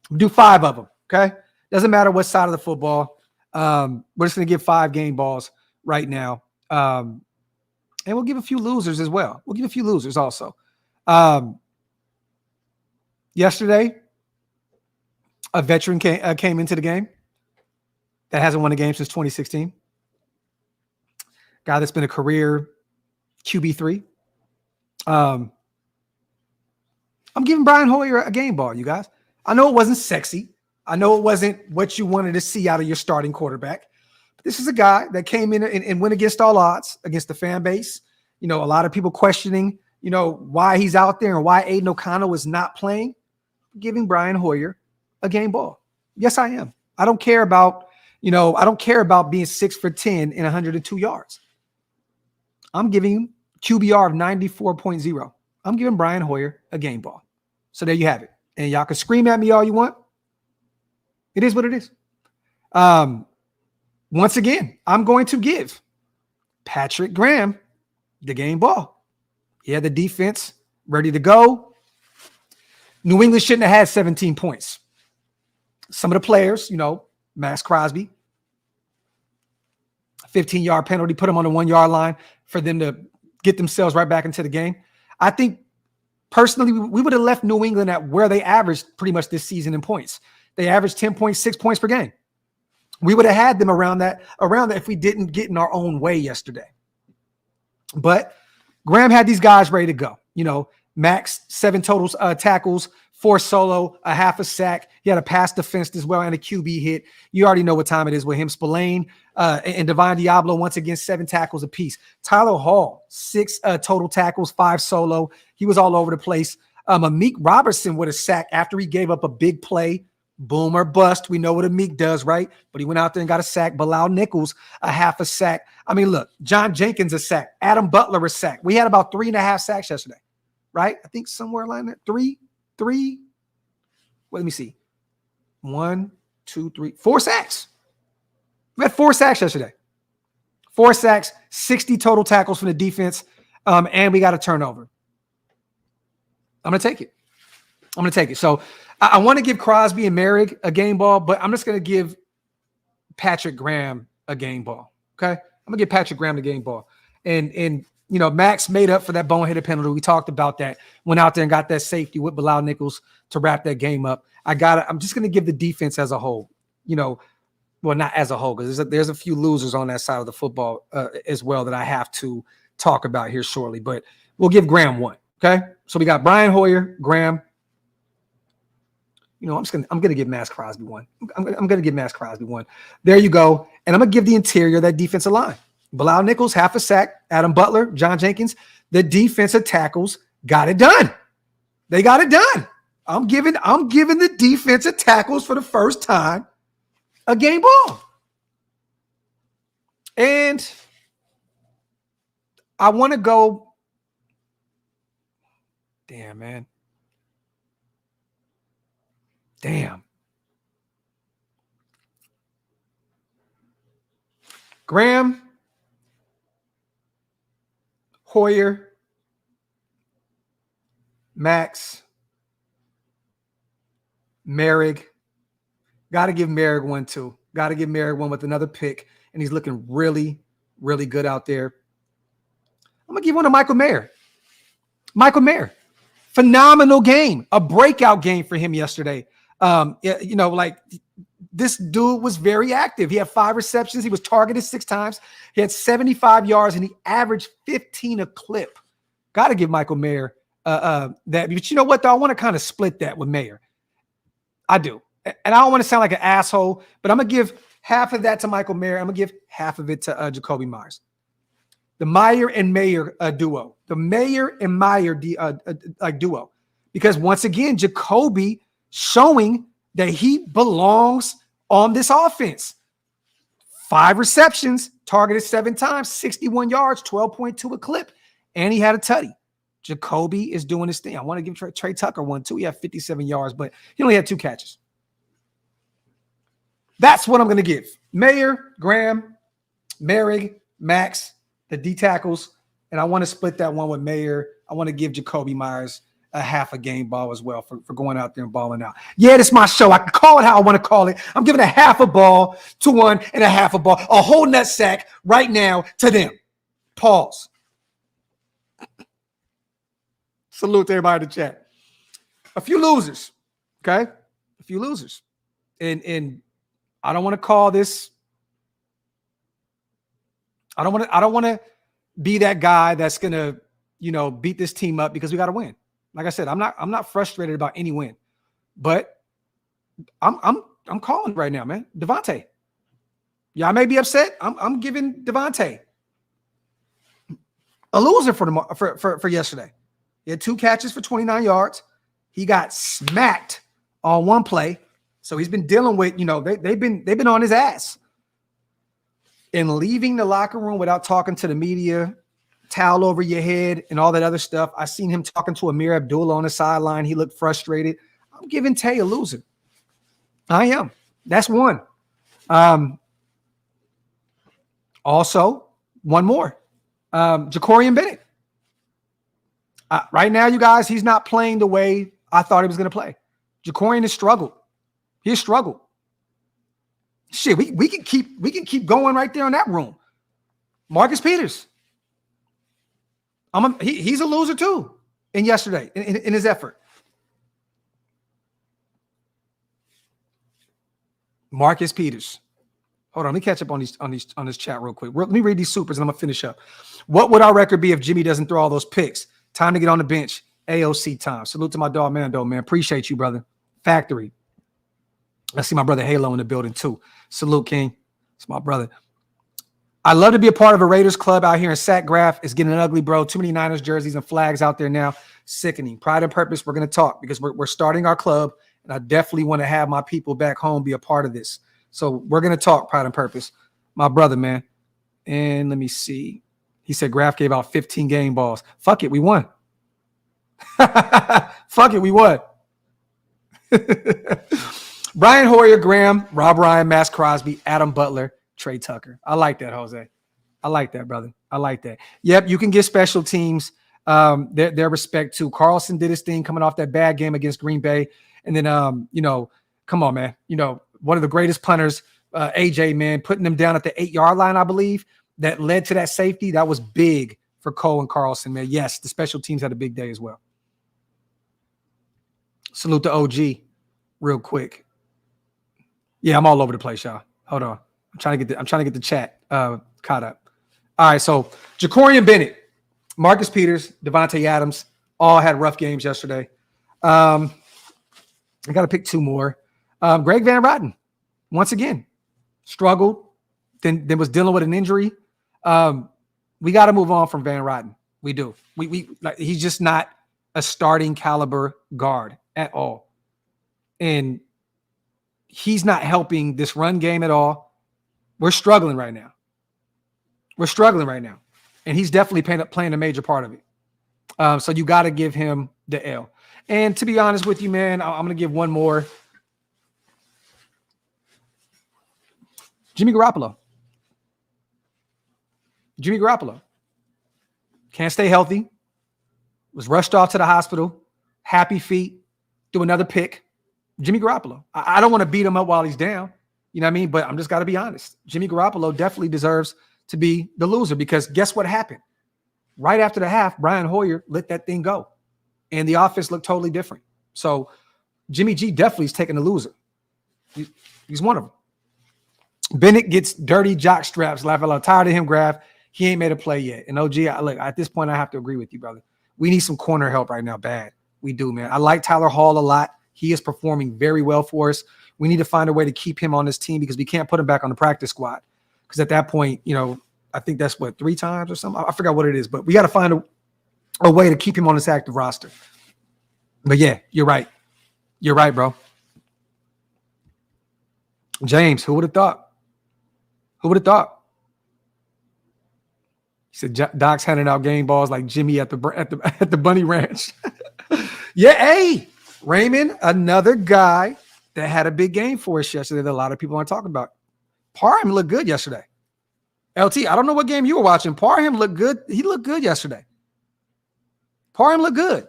We'll do 5 of them, okay? Doesn't matter what side of the football. We're just going to give 5 game balls right now. And we'll give a few losers as well. We'll give a few losers also. Yesterday, a veteran came into the game that hasn't won a game since 2016. Guy that's been a career QB3. I'm giving Brian Hoyer a game ball, you guys. I know it wasn't sexy. I know it wasn't what you wanted to see out of your starting quarterback. But this is a guy that came in and went against all odds, against the fan base. You know, a lot of people questioning, you know, why he's out there and why Aiden O'Connell is not playing. I'm giving Brian Hoyer a game ball. Yes, I am. I don't care about, you know, I don't care about being 6 for 10 and 102 yards. I'm giving him QBR of 94.0. I'm giving Brian Hoyer a game ball. So there you have it. And y'all can scream at me all you want. It is what it is. Once again, I'm going to give Patrick Graham the game ball. He had the defense ready to go. New England shouldn't have had 17 points. Some of the players, you know, Maxx Crosby, 15-yard penalty, put them on the 1-yard line for them to get themselves right back into the game. I think personally, we would have left New England at where they averaged pretty much this season in points. They averaged 10.6 points per game. We would have had them around that if we didn't get in our own way yesterday. But Graham had these guys ready to go. You know, Max, 7 total tackles, 4 solo, a half a sack. He had a pass defense as well and a QB hit. You already know what time it is with him. Spillane and Divine Diablo, once again, 7 tackles apiece. Tyler Hall, 6 total tackles, 5 solo. He was all over the place. Amik Robertson with a sack after he gave up a big play. Boom or bust. We know what Amik does, right? But he went out there and got a sack. Bilal Nichols, a half a sack. I mean, look, John Jenkins, a sack. Adam Butler, a sack. We had about 3.5 sacks yesterday, right? I think somewhere around there. 3. Let me see. 1, 2, 3, 4 sacks. We had 4 sacks yesterday. 4 sacks, 60 total tackles from the defense, and we got a turnover. I'm going to take it. So I want to give Crosby and Merrick a game ball, but I'm just going to give Patrick Graham a game ball. Okay? I'm going to give Patrick Graham the game ball. And you know, Max made up for that boneheaded penalty. We talked about that. Went out there and got that safety with Bilal Nichols to wrap that game up. I'm just going to give the defense as a whole, you know, well, not as a whole, because there's a few losers on that side of the football as well that I have to talk about here shortly. But we'll give Graham 1. Okay? So we got Brian Hoyer, Graham. You know, I'm gonna give Maxx Crosby 1. I'm gonna give Maxx Crosby 1. There you go. And I'm gonna give the interior of that defensive line. Bilal Nichols, half a sack. Adam Butler, John Jenkins. The defensive tackles got it done. They got it done. I'm giving the defensive tackles for the first time a game ball. And I want to go. Damn, man. Damn. Graham, Hoyer, Max, Merrick. Got to give Merrick 1 too. Got to give Merrick 1 with another pick. And he's looking really, really good out there. I'm going to give one to Michael Mayer. Michael Mayer. Phenomenal game. A breakout game for him yesterday. This dude was very active. He had 5 receptions. He was targeted 6 times. He had 75 yards, and he averaged 15 a clip. Got to give Michael Mayer that. But you know what, though? I want to kind of split that with Mayer. I do. And I don't want to sound like an asshole, but I'm going to give half of that to Michael Mayer. I'm going to give half of it to Jacoby Myers. The Meyer and Mayer duo. The Mayer and Meyer duo. Because once again, Jacoby showing that he belongs on this offense. 5 receptions, targeted 7 times, 61 yards, 12.2 a clip, and he had a tutty. Jacoby is doing his thing. I want to give Trey Tucker one too. He had 57 yards, but he only had 2 catches. That's what I'm going to give. Mayer, Graham, Merrig, Max, the D tackles, and I want to split that one with Mayer. I want to give Jacoby Myers a half a game ball as well for going out there and balling out. Yeah, this is my show. I can call it how I want to call it. I'm giving a half a ball to one and a half a ball. A whole nut sack right now to them. Pause. Salute to everybody in the chat. A few losers, okay? A few losers. And I don't want to call this. I don't want to be that guy that's going to, beat this team up because we got to win. Like I said, I'm not frustrated about any win, but I'm calling right now, man. Davante. Yeah, I may be upset. I'm giving Davante a loser for yesterday. He had 2 catches for 29 yards. He got smacked on one play, so he's been dealing with they've been on his ass. And leaving the locker room without talking to the media, towel over your head and all that other stuff. I seen him talking to Amir Abdullah on the sideline. He looked frustrated. I'm giving Tay a loser. I am. That's one. Also, one more. Jacorian Bennett. Right now, you guys, he's not playing the way I thought he was going to play. Jacorian has struggled. He has struggled. Shit, we can keep going right there in that room. Marcus Peters. He's a loser too. In yesterday, in his effort. Marcus Peters. Hold on, let me catch up on this chat real quick. Let me read these supers and I'm gonna finish up. What would our record be if Jimmy doesn't throw all those picks? Time to get on the bench. AOC time. Salute to my dog Mando, man. Appreciate you, brother. Factory. I see my brother Halo in the building too. Salute, King. It's my brother. I love to be a part of a Raiders club out here in Sac Graphk. It's getting ugly, bro. Too many Niners jerseys and flags out there now. Sickening. Pride and purpose, we're going to talk because we're starting our club, and I definitely want to have my people back home be a part of this. So we're going to talk pride and purpose. My brother, man. And let me see. He said Graphk gave out 15 game balls. Fuck it, we won. Fuck it, we won. Brian Hoyer, Graham, Rob Ryan, Maxx Crosby, Adam Butler, Trey Tucker. I like that, Jose. I like that, brother. I like that. Yep, you can get special teams their respect too. Carlson did his thing coming off that bad game against Green Bay. And then, come on, man. One of the greatest punters, AJ, man, putting them down at the 8-yard line, I believe, that led to that safety. That was big for Cole and Carlson, man. Yes, the special teams had a big day as well. Salute to OG real quick. Yeah, I'm all over the place, y'all. Hold on. I'm trying to get the chat caught up. All right, so Jacorian Bennett, Marcus Peters, Davante Adams all had rough games yesterday. I got to pick 2 more. Greg Van Roten, once again, struggled, then was dealing with an injury. We got to move on from Van Roten. We do. He's just not a starting caliber guard at all. And he's not helping this run game at all. We're struggling right now. And he's definitely playing a major part of it. So you got to give him the L. And to be honest with you, man, I'm going to give one more. Jimmy Garoppolo. Can't stay healthy. Was rushed off to the hospital. Happy feet. Do another pick. Jimmy Garoppolo. I don't want to beat him up while he's down. You know what I mean? But I'm just got to be honest. Jimmy Garoppolo definitely deserves to be the loser because guess what happened? right after the half, Brian Hoyer let that thing go. And the offense looked totally different. So Jimmy G definitely is taking the loser. He's one of them. Bennett gets dirty jock straps. I'm tired of him, Graphk. He ain't made a play yet. And OG, look, at this point, I have to agree with you, brother. We need some corner help right now, bad. We do, man. I like Tyler Hall a lot. He is performing very well for us. We need to find a way to keep him on this team because we can't put him back on the practice squad. Because at that point, I think that's 3 times or something. I forgot what it is, but we got to find a way to keep him on this active roster. But yeah, you're right. You're right, bro. James, who would have thought? Who would have thought? He said Doc's handing out game balls like Jimmy at the Bunny Ranch. Yeah, hey, Raymond, another guy that had a big game for us yesterday that a lot of people aren't talking about. Parham looked good yesterday. LT, I don't know what game you were watching. Parham looked good. He looked good yesterday. Parham looked good.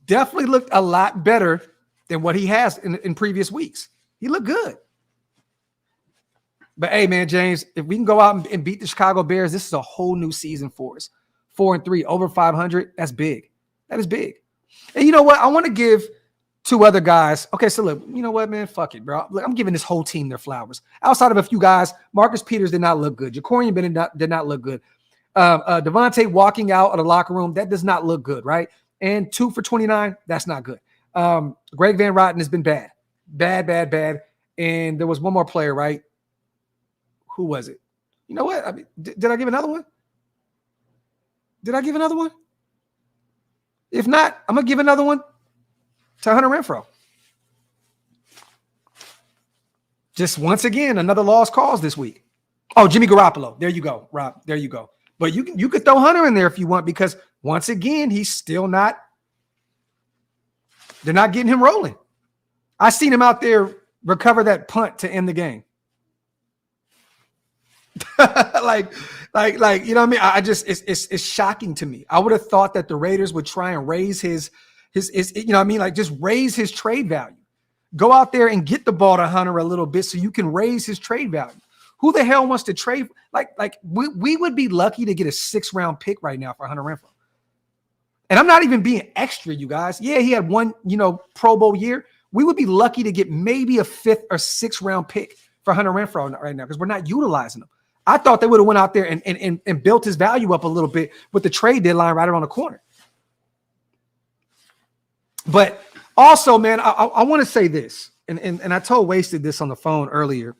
Definitely looked a lot better than what he has in previous weeks. He looked good. But hey, man, James, if we can go out and beat the Chicago Bears, this is a whole new season for us. 4-3, over 500. That's big. That is big. And you know what? I want to give 2 other guys. Okay, so look, you know what, man? Fuck it, bro. Look, I'm giving this whole team their flowers. Outside of a few guys, Marcus Peters did not look good. Jacorian Bennett did not look good. Davante walking out of the locker room, that does not look good, right? And 2 for 29, that's not good. Greg Van Roten has been bad. Bad. And there was one more player, right? Who was it? You know what? I mean, did I give another one? Did I give another one? If not, I'm going to give another one to Hunter Renfrow. Just once again, another lost cause this week. Oh, Jimmy Garoppolo. There you go, Rob. There you go. But you could throw Hunter in there if you want because once again, he's still not – they're not getting him rolling. I seen him out there recover that punt to end the game. like you know what I mean? I just it's shocking to me. I would have thought that the Raiders would try and raise his you know what I mean? Like just raise his trade value. Go out there and get the ball to Hunter a little bit so you can raise his trade value. Who the hell wants to trade? Like we would be lucky to get a 6th-round pick right now for Hunter Renfrow. And I'm not even being extra, you guys. Yeah, he had one, Pro Bowl year. We would be lucky to get maybe a 5th or 6th-round pick for Hunter Renfrow right now because we're not utilizing him. I thought they would have went out there and built his value up a little bit with the trade deadline right around the corner. But also, man, I want to say this, and I told Wasted this on the phone earlier.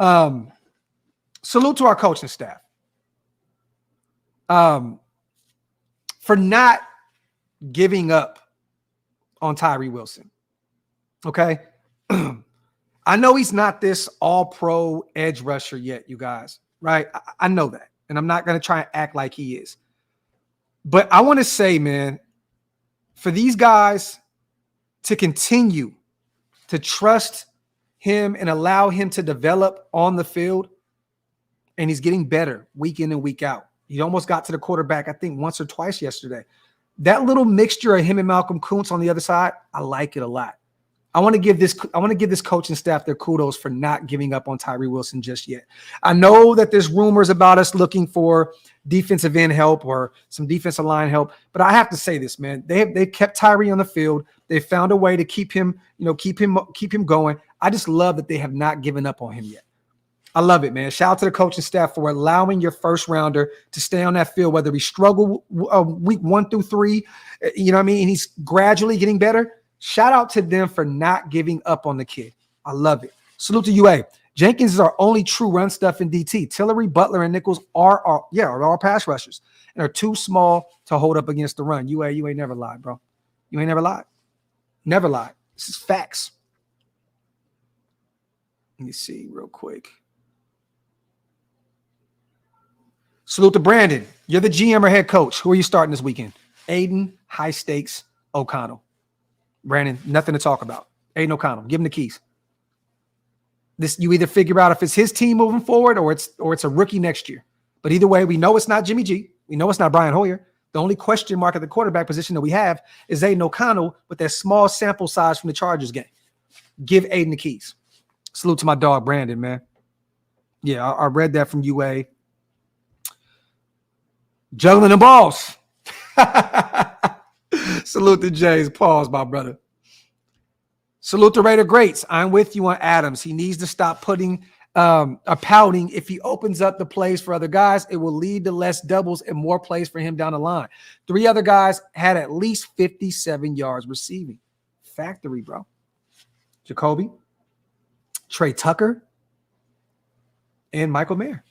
Salute to our coaching staff for not giving up on Tyree Wilson. Okay. I know he's not this all-pro edge rusher yet, you guys, right? I know that, and I'm not going to try and act like he is. But I want to say, man, for these guys to continue to trust him and allow him to develop on the field, and he's getting better week in and week out. He almost got to the quarterback, I think, once or twice yesterday. That little mixture of him and Malcolm Kuntz on the other side, I like it a lot. I want to give this coaching staff their kudos for not giving up on Tyree Wilson just yet. I know that there's rumors about us looking for defensive end help or some defensive line help, but I have to say this, man. They've kept Tyree on the field. They found a way to keep him going. I just love that they have not given up on him yet. I love it, man. Shout out to the coaching staff for allowing your 1st rounder to stay on that field, whether he struggled week 1 through 3, you know what I mean? And he's gradually getting better. Shout out to them for not giving up on the kid. I love it. Salute to UA. Jenkins is our only true run stuff in DT. Tillery, Butler, and Nichols are all pass rushers and are too small to hold up against the run. UA, you ain't never lied, bro. You ain't never lied. Never lied. This is facts. Let me see real quick. Salute to Brandon. You're the GM or head coach. Who are you starting this weekend? Aiden, high stakes, O'Connell. Brandon, nothing to talk about. Aiden O'Connell, give him the keys. This you either figure out if it's his team moving forward or it's a rookie next year. But either way, we know it's not Jimmy G. We know it's not Brian Hoyer. The only question mark at the quarterback position that we have is Aiden O'Connell with that small sample size from the Chargers game. Give Aiden the keys. Salute to my dog, Brandon, man. Yeah, I read that from UA. Juggling the balls. Salute to Jays. Pause, my brother. Salute to Raider greats. I'm with you on Adams. He needs to stop pouting. If he opens up the plays for other guys, it will lead to less doubles and more plays for him down the line. 3 other guys had at least 57 yards receiving. Factory, bro. Jacoby, Trey Tucker, and Michael Mayer.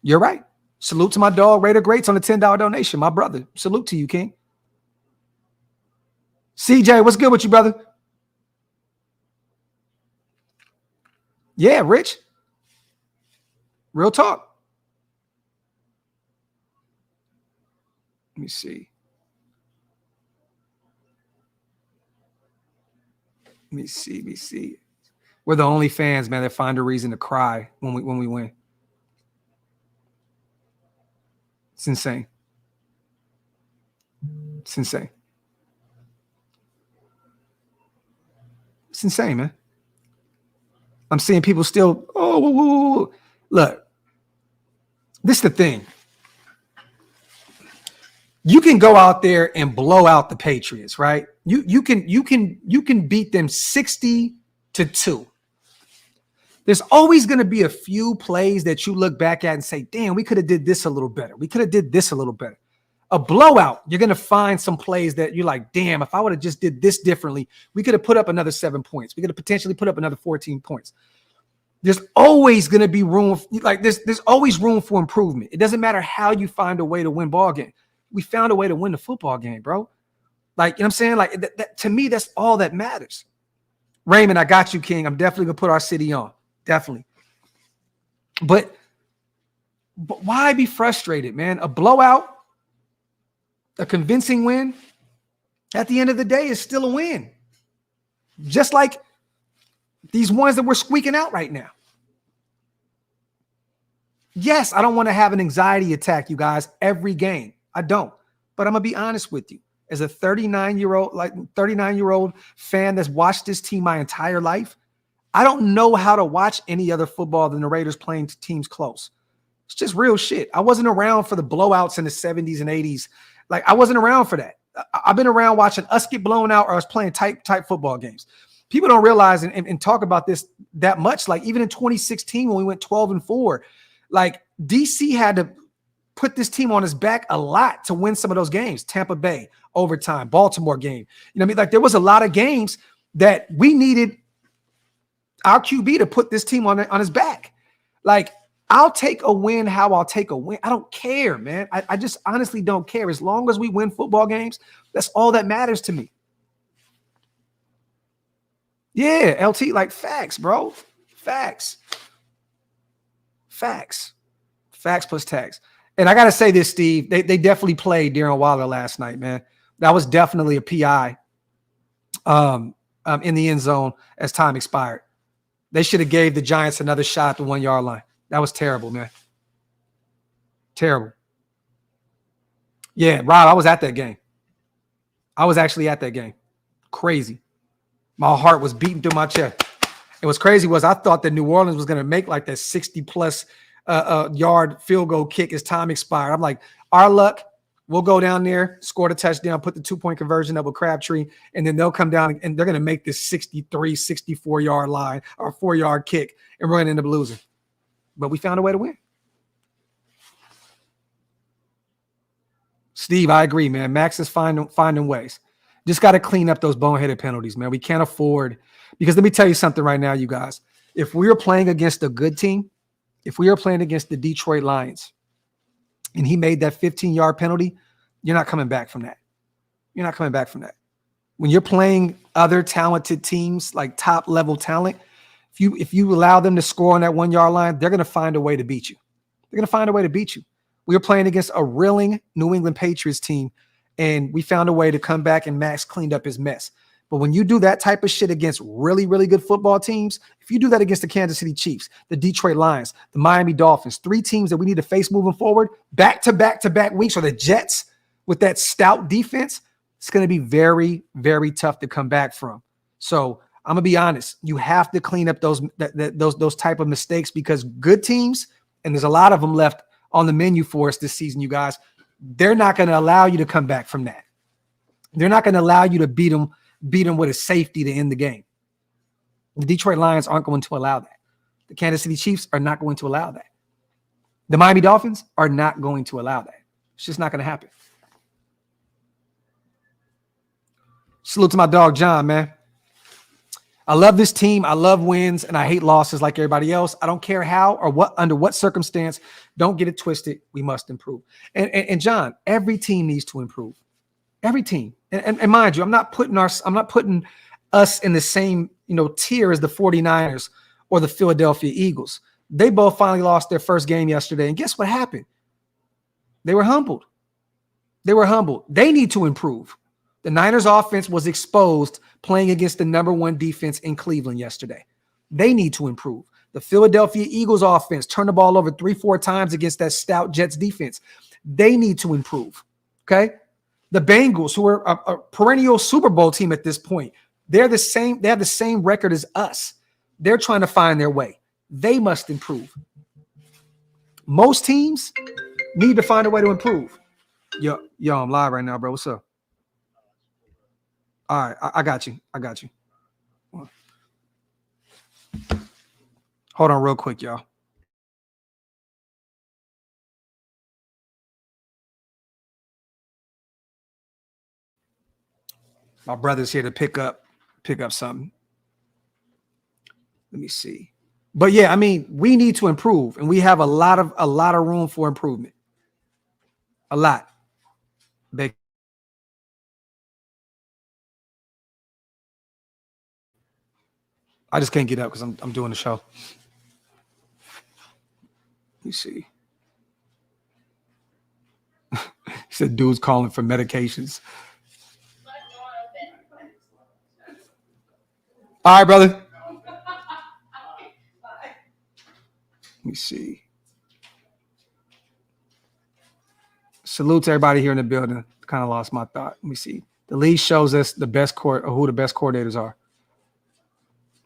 You're right. Salute to my dog, Raider Greats, on the $10 donation. My brother. Salute to you, King. CJ, what's good with you, brother? Yeah, Rich. Real talk. Let me see. Let me see. We're the only fans, man, that find a reason to cry when we win. It's insane. It's insane. It's insane, man. I'm seeing people still, look, this is the thing. You can go out there and blow out the Patriots, right? You can beat them 60-2. There's always going to be a few plays that you look back at and say, damn, we could have did this a little better. We could have did this a little better. A blowout, you're going to find some plays that you're like, damn, if I would have just did this differently, we could have put up another 7 points. We could have potentially put up another 14 points. There's always going to be room. There's always room for improvement. It doesn't matter how you find a way to win ball game. We found a way to win the football game, bro. Like, you know what I'm saying? Like, that, to me, that's all that matters. Raymond, I got you, King. I'm definitely going to put our city on. Definitely. But why be frustrated, man? A blowout, a convincing win, at the end of the day is still a win. Just like these ones that we're squeaking out right now. Yes, I don't want to have an anxiety attack, you guys, every game. I don't. But I'm going to be honest with you. As a 39-year-old fan that's watched this team my entire life, I don't know how to watch any other football than the Raiders playing teams close. It's just real shit. I wasn't around for the blowouts in the 70s and 80s. Like, I wasn't around for that. I've been around watching us get blown out or us playing tight football games. People don't realize and talk about this that much. Like, even in 2016 when we went 12-4, like, DC had to put this team on his back a lot to win some of those games. Tampa Bay, overtime, Baltimore game. You know what I mean? Like, there was a lot of games that we needed our QB to put this team on his back. Like, I'll take a win how I'll take a win. I don't care, man. I just honestly don't care. As long as we win football games, that's all that matters to me. Yeah, LT, like, facts, bro. Facts. Facts plus tags. And I got to say this, Steve, they definitely played Darren Waller last night, man. That was definitely a PI in the end zone as time expired. They should have gave the Giants another shot at the 1 yard line. That was terrible, man. Terrible. Yeah, Rob, I was at that game. I was actually at that game. Crazy. My heart was beating through my chest. And what's crazy was I thought that New Orleans was going to make like that 60-plus yard field goal kick as time expired. I'm like, our luck, we'll go down there, score the touchdown, put the 2-point conversion up with Crabtree, and then they'll come down and they're going to make this 63, 64-yard line or 4-yard kick, and we're going to end up losing. But we found a way to win. Steve, I agree, man. Max is finding ways. Just got to clean up those boneheaded penalties, man. We can't afford – because let me tell you something right now, you guys. If we are playing against a good team, if we are playing against the Detroit Lions and he made that 15-yard penalty, you're not coming back from that. You're not coming back from that. When you're playing other talented teams, like top-level talent, if you allow them to score on that 1 yard line, they're going to find a way to beat you. They're going to find a way to beat you. We were playing against a reeling New England Patriots team, and we found a way to come back, and Max cleaned up his mess. But when you do that type of shit against really, really good football teams, if you do that against the Kansas City Chiefs, the Detroit Lions, the Miami Dolphins, 3 teams that we need to face moving forward, back-to-back weeks, or the Jets with that stout defense, it's going to be very, very tough to come back from. So I'm going to be honest. You have to clean up those type of mistakes, because good teams, and there's a lot of them left on the menu for us this season, you guys, they're not going to allow you to come back from that. They're not going to allow you to beat them with a safety to end the game. The Detroit Lions aren't going to allow that. The Kansas City Chiefs are not going to allow that. The Miami Dolphins are not going to allow that. It's just not going to happen. Salute to my dog, John, man. I love this team. I love wins, and I hate losses like everybody else. I don't care how or what, under what circumstance. Don't get it twisted. We must improve. And John, every team needs to improve. Every team. And mind you, I'm not putting us in the same, tier as the 49ers or the Philadelphia Eagles. They both finally lost their first game yesterday. And guess what happened? They were humbled. They need to improve. The Niners offense was exposed playing against the number one defense in Cleveland yesterday. They need to improve. The Philadelphia Eagles offense turned the ball over 3-4 times against that stout Jets defense. They need to improve. Okay. The Bengals, who are a perennial Super Bowl team at this point, they're the same. They have the same record as us. They're trying to find their way. They must improve. Most teams need to find a way to improve. Yo, I'm live right now, bro. What's up? All right, I got you. Hold on real quick, y'all. My brother's here to pick up something. Let me see. But yeah, I mean, we need to improve, and we have a lot of room for improvement. A lot. Big. I just can't get up because I'm doing the show. Let me see. He said dude's calling for medications. All right, brother. Let me see. Salute to everybody here in the building. Kind of lost my thought. Let me see. The league shows us who the best coordinators are.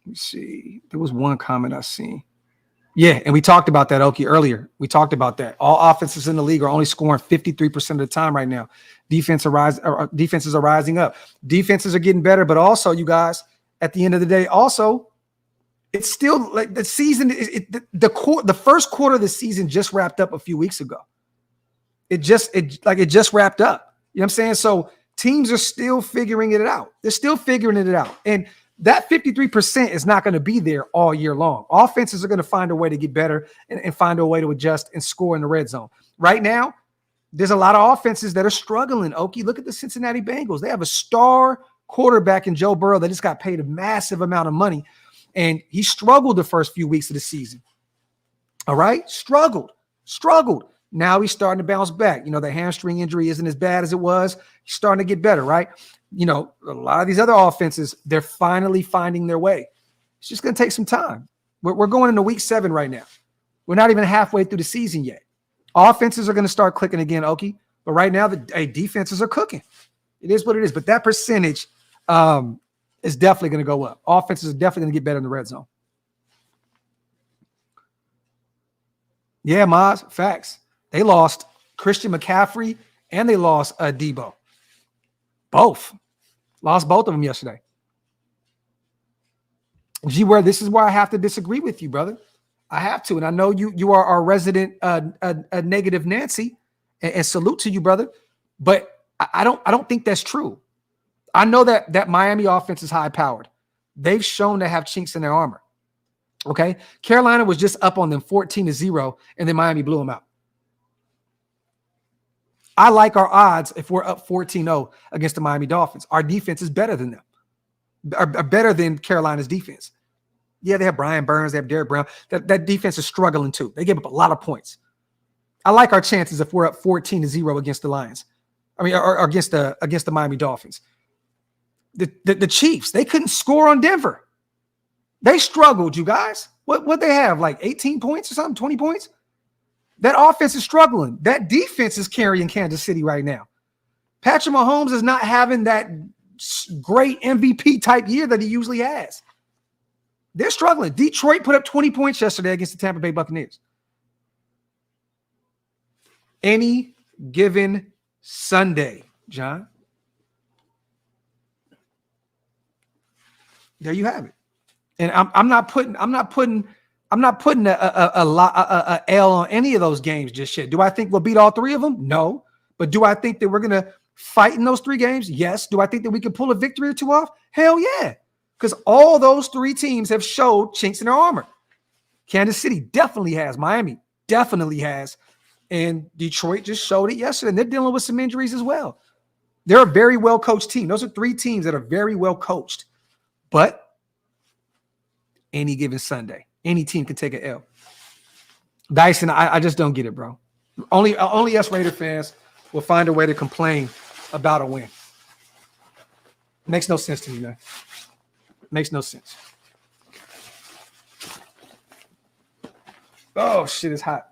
Let me see. There was one comment I seen. Yeah, and we talked about that, Okie, earlier. We talked about that. All offenses in the league are only scoring 53% of the time right now. Defenses are rising up. Defenses are getting better, but also, you guys, at the end of the day, also, it's still like the season. The first quarter of the season just wrapped up a few weeks ago. It just wrapped up. You know what I'm saying? So teams are still figuring it out. They're still figuring it out. And that 53% is not going to be there all year long. Offenses are going to find a way to get better and find a way to adjust and score in the red zone. Right now, there's a lot of offenses that are struggling. Okie, look at the Cincinnati Bengals. They have a star quarterback in Joe Burrow that just got paid a massive amount of money, and he struggled the first few weeks of the season. All right? Struggled. Now he's starting to bounce back. The hamstring injury isn't as bad as it was. He's starting to get better, right? A lot of these other offenses, they're finally finding their way. It's just going to take some time. We're going into week 7 right now. We're not even halfway through the season yet. Offenses are going to start clicking again, Okie. But right now, the defenses are cooking. It is what it is. But that percentage is definitely going to go up. Offenses are definitely going to get better in the red zone. Yeah, Maz, facts. They lost Christian McCaffrey and they lost Debo. Both. Lost both of them yesterday. G-Ware, this is where I have to disagree with you, brother. I have to. And I know you are our resident negative Nancy. And salute to you, brother. But I don't think that's true. I know that Miami offense is high-powered. They've shown to have chinks in their armor. Okay? Carolina was just up on them 14-0, and then Miami blew them out. I like our odds if we're up 14-0 against the Miami Dolphins. Our defense is better than them, are better than Carolina's defense. Yeah, they have Brian Burns, they have Derrick Brown. That defense is struggling too. They give up a lot of points. I like our chances if we're up 14-0 against the Lions. Or against the Miami Dolphins. The Chiefs, they couldn't score on Denver. They struggled, you guys. What they have, like 18 points or something, 20 points? That offense is struggling. That defense is carrying Kansas City right now. Patrick Mahomes is not having that great MVP type year that he usually has. They're struggling. Detroit put up 20 points yesterday against the Tampa Bay Buccaneers. Any given Sunday, John. There you have it. And I'm not putting a L on any of those games just yet. Do I think we'll beat all three of them? No. But do I think that we're gonna fight in those three games? Yes. Do I think that we can pull a victory or two off? Hell yeah. Because all those three teams have showed chinks in their armor. Kansas City definitely has. Miami definitely has. And Detroit just showed it yesterday. And they're dealing with some injuries as well. They're a very well-coached team. Those are three teams that are very well-coached. But any given Sunday, any team can take an L. Dyson, I just don't get it, bro. Only us Raider fans will find a way to complain about a win. Makes no sense to me, man. Makes no sense. Oh, shit, it's hot.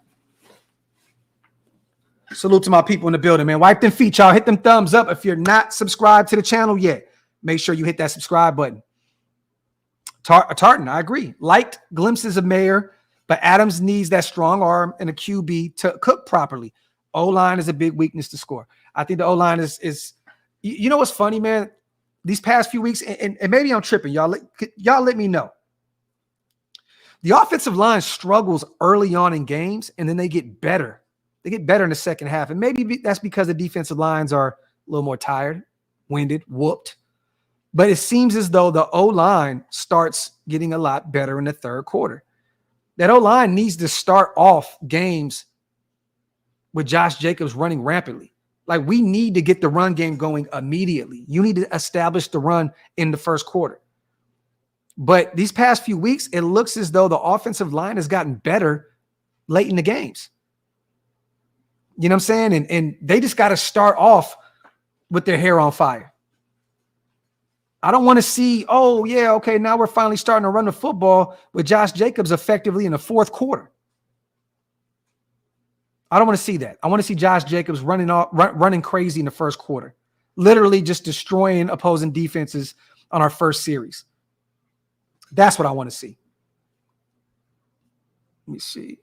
Salute to my people in the building, man. Wipe them feet, y'all. Hit them thumbs up. If you're not subscribed to the channel yet, make sure you hit that subscribe button. Tartan, I agree. Liked glimpses of Mayer, but Adams needs that strong arm and a QB to cook properly. O-line is a big weakness to score. I think the O-line is you know what's funny, man? These past few weeks, and maybe I'm tripping. Y'all let me know. The offensive line struggles early on in games, and then they get better. They get better in the second half. And maybe that's because the defensive lines are a little more tired, winded, whooped. But it seems as though the O-line starts getting a lot better in the third quarter. That O-line needs to start off games with Josh Jacobs running rampantly. Like, we need to get the run game going immediately. You need to establish the run in the first quarter. But these past few weeks, it looks as though the offensive line has gotten better late in the games. You know what I'm saying? And they just got to start off with their hair on fire. I don't want to see, oh, yeah, okay, now we're finally starting to run the football with Josh Jacobs effectively in the fourth quarter. I don't want to see that. I want to see Josh Jacobs running crazy in the first quarter, literally just destroying opposing defenses on our first series. That's what I want to see. Let me see.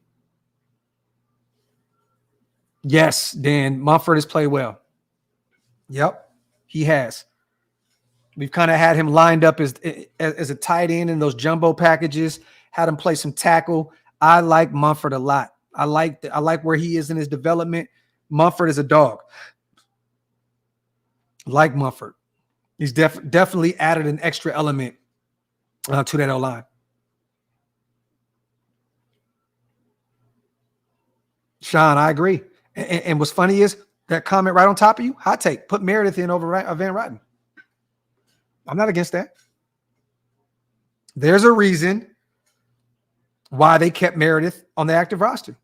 Yes, Dan, Mumford has played well. Yep, he has. We've kind of had him lined up as a tight end in those jumbo packages, had him play some tackle. I like Mumford a lot. I like where he is in his development. Mumford is a dog. Like Mumford. He's definitely added an extra element to that O-line. Sean, I agree. And what's funny is that comment right on top of you, hot take, put Meredith in over Van Rotten. I'm not against that. There's a reason why they kept Meredith on the active roster.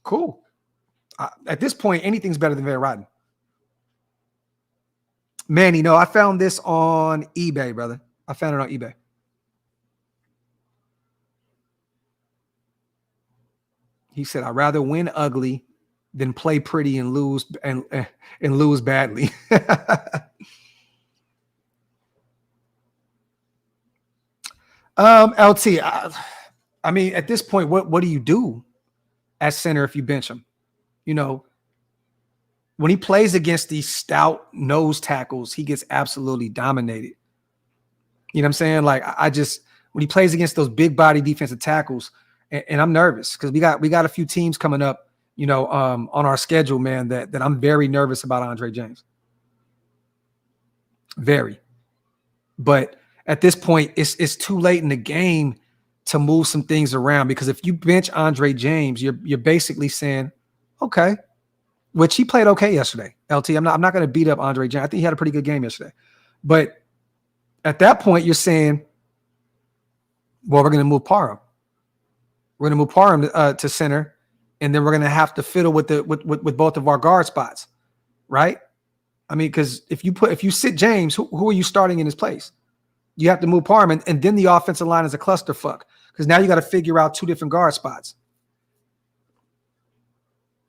Cool. At this point, anything's better than Van Rotten. Manny, no, I found this on eBay, brother. I found it on eBay. He said, I'd rather win ugly than play pretty and lose badly. LT, I mean, at this point, what do you do at center if you bench him? You know, when he plays against these stout nose tackles, he gets absolutely dominated. You know what I'm saying? Like, when he plays against those big body defensive tackles, and I'm nervous because we got a few teams coming up, you know, on our schedule, man, that I'm very nervous about Andre James. Very. But at this point, it's too late in the game to move some things around, because if you bench Andre James, you're basically saying, okay, which he played okay yesterday. LT, I'm not going to beat up Andre James. I think he had a pretty good game yesterday. But at that point, you're saying, well, we're going to move Parham. We're going to move Parham to center, and then we're going to have to fiddle with both of our guard spots, right? I mean, because if you sit James, who are you starting in his place? You have to move Parham, and then the offensive line is a clusterfuck, because now you got to figure out two different guard spots,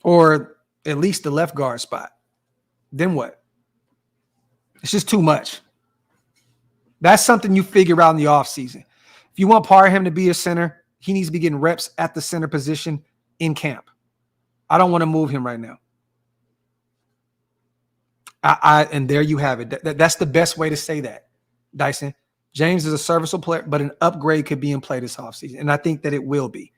or at least the left guard spot. Then what? It's just too much. That's something you figure out in the offseason. If you want Parham to be a center, he needs to be getting reps at the center position in camp. I don't want to move him right now. And there you have it. That's the best way to say that, Dyson. James is a serviceable player, but an upgrade could be in play this offseason. And I think that it will be.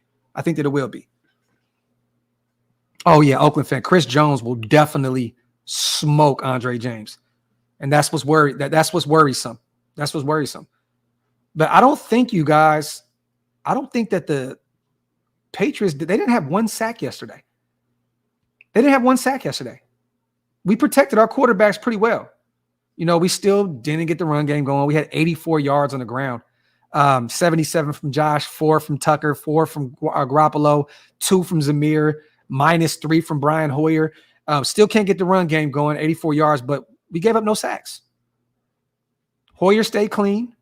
Oh, yeah, Oakland fan. Chris Jones will definitely smoke Andre James. And that's what's worrisome. But I don't think that the Patriots, they didn't have one sack yesterday. We protected our quarterbacks pretty well. We still didn't get the run game going. We had 84 yards on the ground, 77 from Josh, 4 from Tucker, 4 from Garoppolo, 2 from Zamir, -3 from Brian Hoyer. Still can't get the run game going, 84 yards, but we gave up no sacks. Hoyer stayed clean.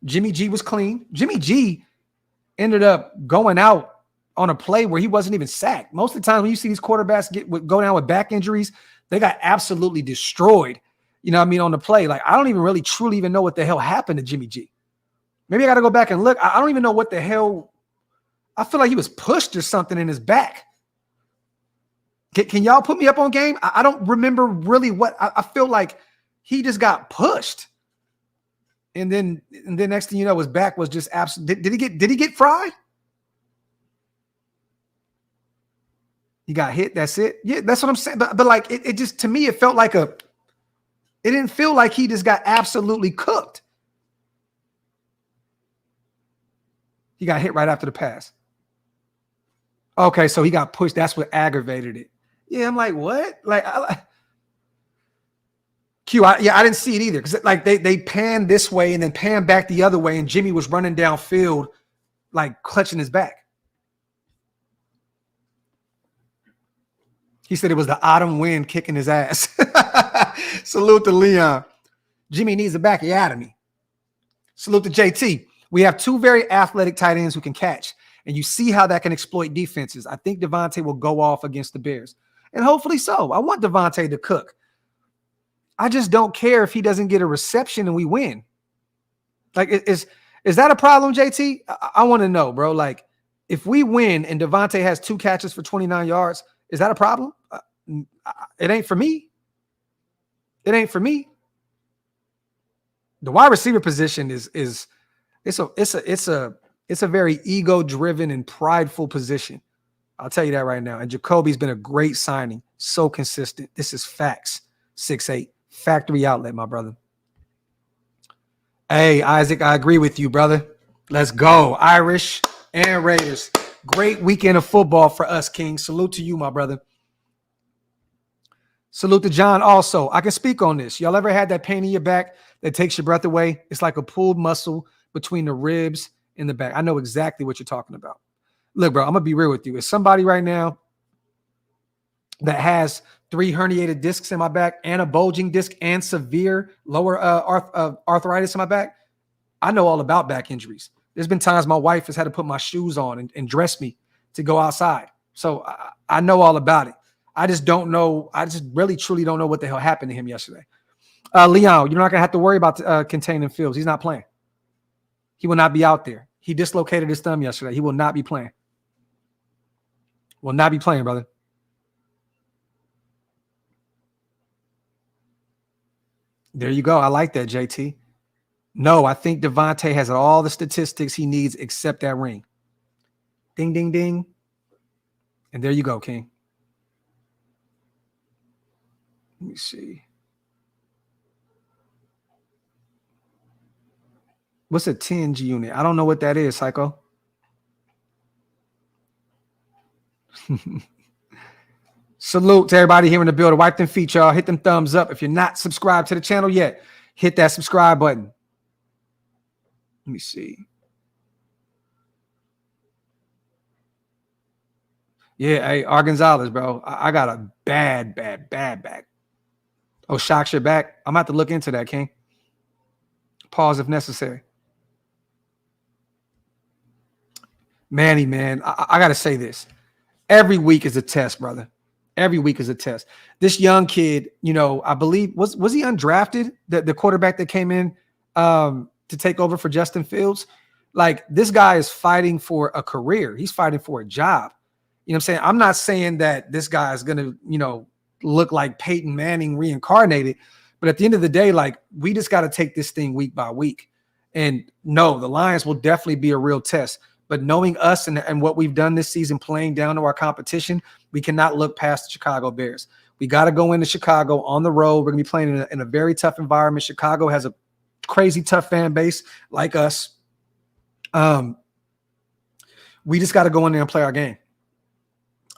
Jimmy G was clean. Jimmy G ended up going out on a play where he wasn't even sacked. Most of the time when you see these quarterbacks go down with back injuries, they got absolutely destroyed. On the play. Like, I don't even really truly even know what the hell happened to Jimmy G. Maybe I got to go back and look. I don't even know what the hell. I feel like he was pushed or something in his back. Can y'all put me up on game? I don't remember really what. I feel like he just got pushed. And then next thing you know, his back was just absolute. Did he get fried? He got hit. That's it. Yeah, that's what I'm saying. But like it just, to me, it felt like it didn't feel like he just got absolutely cooked. He got hit right after the pass. Okay, so he got pushed. That's what aggravated it. Yeah, I'm like, what? Like, I didn't see it either because like they panned this way and then panned back the other way, and Jimmy was running downfield, like clutching his back. He said it was the autumn wind kicking his ass. Salute to Leon. Jimmy needs the back of me. Salute to JT. We have 2 very athletic tight ends who can catch, and you see how that can exploit defenses. I think Davante will go off against the Bears, and hopefully so. I want Davante to cook. I just don't care if he doesn't get a reception and we win. Like, is that a problem, JT? I want to know, bro. Like, if we win and Davante has 2 catches for 29 yards, is that a problem? It ain't for me. The wide receiver position is a very ego-driven and prideful position. I'll tell you that right now. And Jacoby's been a great signing. So consistent. This is facts. 6'8". Factory outlet, my brother. Hey, Isaac, I agree with you, brother. Let's go. Irish and Raiders. Great weekend of football for us, King. Salute to you, my brother. Salute to John also. I can speak on this. Y'all ever had that pain in your back that takes your breath away? It's like a pulled muscle between the ribs and the back. I know exactly what you're talking about. Look, bro, I'm going to be real with you. If somebody right now that has 3 herniated discs in my back and a bulging disc and severe lower arthritis in my back, I know all about back injuries. There's been times my wife has had to put my shoes on and dress me to go outside. So I know all about it. I just don't know. I just really, truly don't know what the hell happened to him yesterday. Leon, you're not going to have to worry about containing Fields. He's not playing. He will not be out there. He dislocated his thumb yesterday. He will not be playing. Will not be playing, brother. There you go. I like that, JT. No, I think Davante has all the statistics he needs except that ring. Ding, ding, ding. And there you go, King. Let me see. What's a 10G unit? I don't know what that is, Psycho. Salute to everybody here in the building. Wipe them feet, y'all. Hit them thumbs up. If you're not subscribed to the channel yet, hit that subscribe button. Let me see. Yeah, hey, R. Gonzalez, bro. I got a bad back. Oh, shocks your back? I'm going to have to look into that, King. Pause if necessary. Manny, man, I got to say this. Every week is a test, brother. Every week is a test. This young kid, I believe, was he undrafted? The quarterback that came in to take over for Justin Fields? Like, this guy is fighting for a career. He's fighting for a job. You know what I'm saying? I'm not saying that this guy is going to, look like Peyton Manning reincarnated. But at the end of the day, like, we just got to take this thing week by week. And no, the Lions will definitely be a real test. But knowing us and what we've done this season, playing down to our competition, we cannot look past the Chicago Bears. We got to go into Chicago on the road. We're going to be playing in a very tough environment. Chicago has a crazy tough fan base like us. We just got to go in there and play our game.